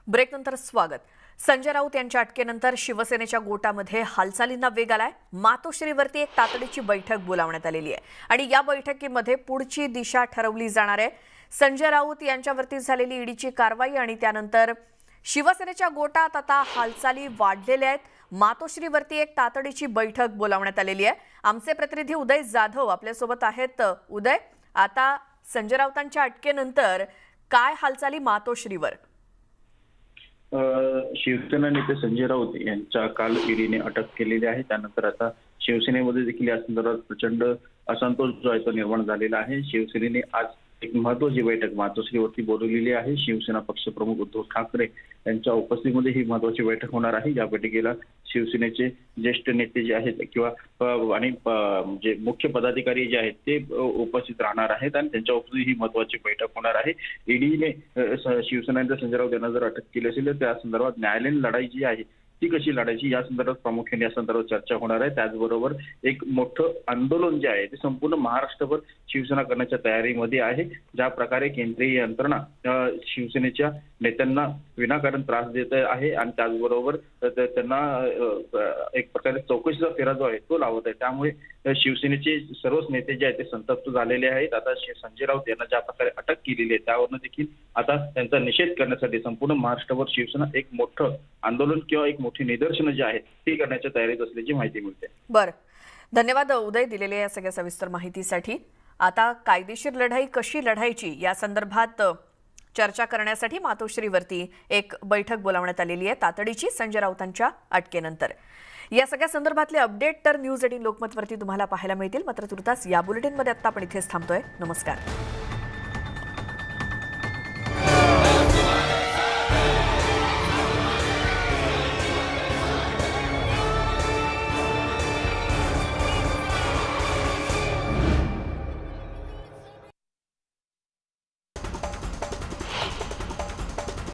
ब्रेकनंतर स्वागत. संजय राऊत यांच्या अटकेनंतर शिवसेनेच्या गोटामध्ये हालचालींना वेग आलाय. मातोश्रीवरती एक तातडीची बैठक बोलावण्यात आलेली आहे आणि या बैठकीमध्ये पुढची दिशा ठरवली जाणार आहे. संजय राऊत यांच्यावरती झालेली ईडीची कारवाई आणि त्यानंतर शिवसेनेच्या गोटात आता हालचाली वाढलेल्या आहेत. मातोश्रीवरती एक तातडीची बैठक बोलावण्यात आलेली आहे. आमचे प्रतिनिधी उदय जाधव आपल्यासोबत आहेत. उदय, आता संजय राऊतांच्या अटकेनंतर काय हालचाली मातोश्रीवर? शिवसेना नेते संजय राऊत यांच्या काल ईडीने अटक केलेली आहे. त्यानंतर आता शिवसेनेमध्ये देखील या संदर्भात प्रचंड असंतोष जो आहे तो निर्माण झालेला आहे. शिवसेनेने आज एक महत्वाची बैठक मातोश्रीवरती बोलवलेली आहे. शिवसेना पक्षप्रमुख उद्धव ठाकरे यांच्या उपस्थितीमध्ये ही महत्वाची बैठक होणार आहे. या बैठकीला शिवसेनेचे ज्येष्ठ नेते जे आहेत किंवा आणि जे मुख्य पदाधिकारी जे आहेत ते उपस्थित राहणार आहेत आणि त्यांच्या उपस्थितीत ही महत्वाची बैठक होणार आहे. ईडीने शिवसेनेच्या संजय राऊत यांना जर अटक केली असेल तर त्या संदर्भात न्यायालयीन लढाई जी आहे ती कशी लढायची या संदर्भात प्रामुख्याने या संदर्भात चर्चा होणार आहे. त्याचबरोबर एक मोठं आंदोलन जे आहे ते संपूर्ण महाराष्ट्रभर शिवसेना करण्याच्या तयारीमध्ये आहे. ज्या प्रकारे केंद्रीय यंत्रणा शिवसेनेच्या नेत्यांना विनाकारण त्रास देत आहे आणि त्याचबरोबर त्यांना एक प्रकारे चौकशीचा फेरा जो आहे तो लावत आहे. त्यामुळे शिवसेनेचे सर्वच नेते जे आहेत ते संतप्त झालेले आहेत. आता संजय राऊत यांना ज्या प्रकारे अटक केलेली आहे त्यावरनं देखील आता त्यांचा निषेध करण्यासाठी संपूर्ण महाराष्ट्रभर शिवसेना एक मोठं आंदोलन किंवा एक मोठी निदर्शनं जी आहेत ती करण्याच्या तयारीत असल्याची माहिती मिळते. बरं, धन्यवाद उदय दिलेल्या या सगळ्या सविस्तर माहितीसाठी. आता कायदेशीर लढाई कशी लढायची या संदर्भात चर्चा करण्यासाठी मातोश्रीवरती एक बैठक बोलावण्यात आलेली आहे तातडीची संजय राऊतांच्या अटकेनंतर. या सगळ्या संदर्भातले अपडेट तर न्यूज 18 लोकमतवरती तुम्हाला पाहायला मिळतील. मात्र तुर्तास या बुलेटिनमध्ये आता आपण इथेच थांबतोय. नमस्कार.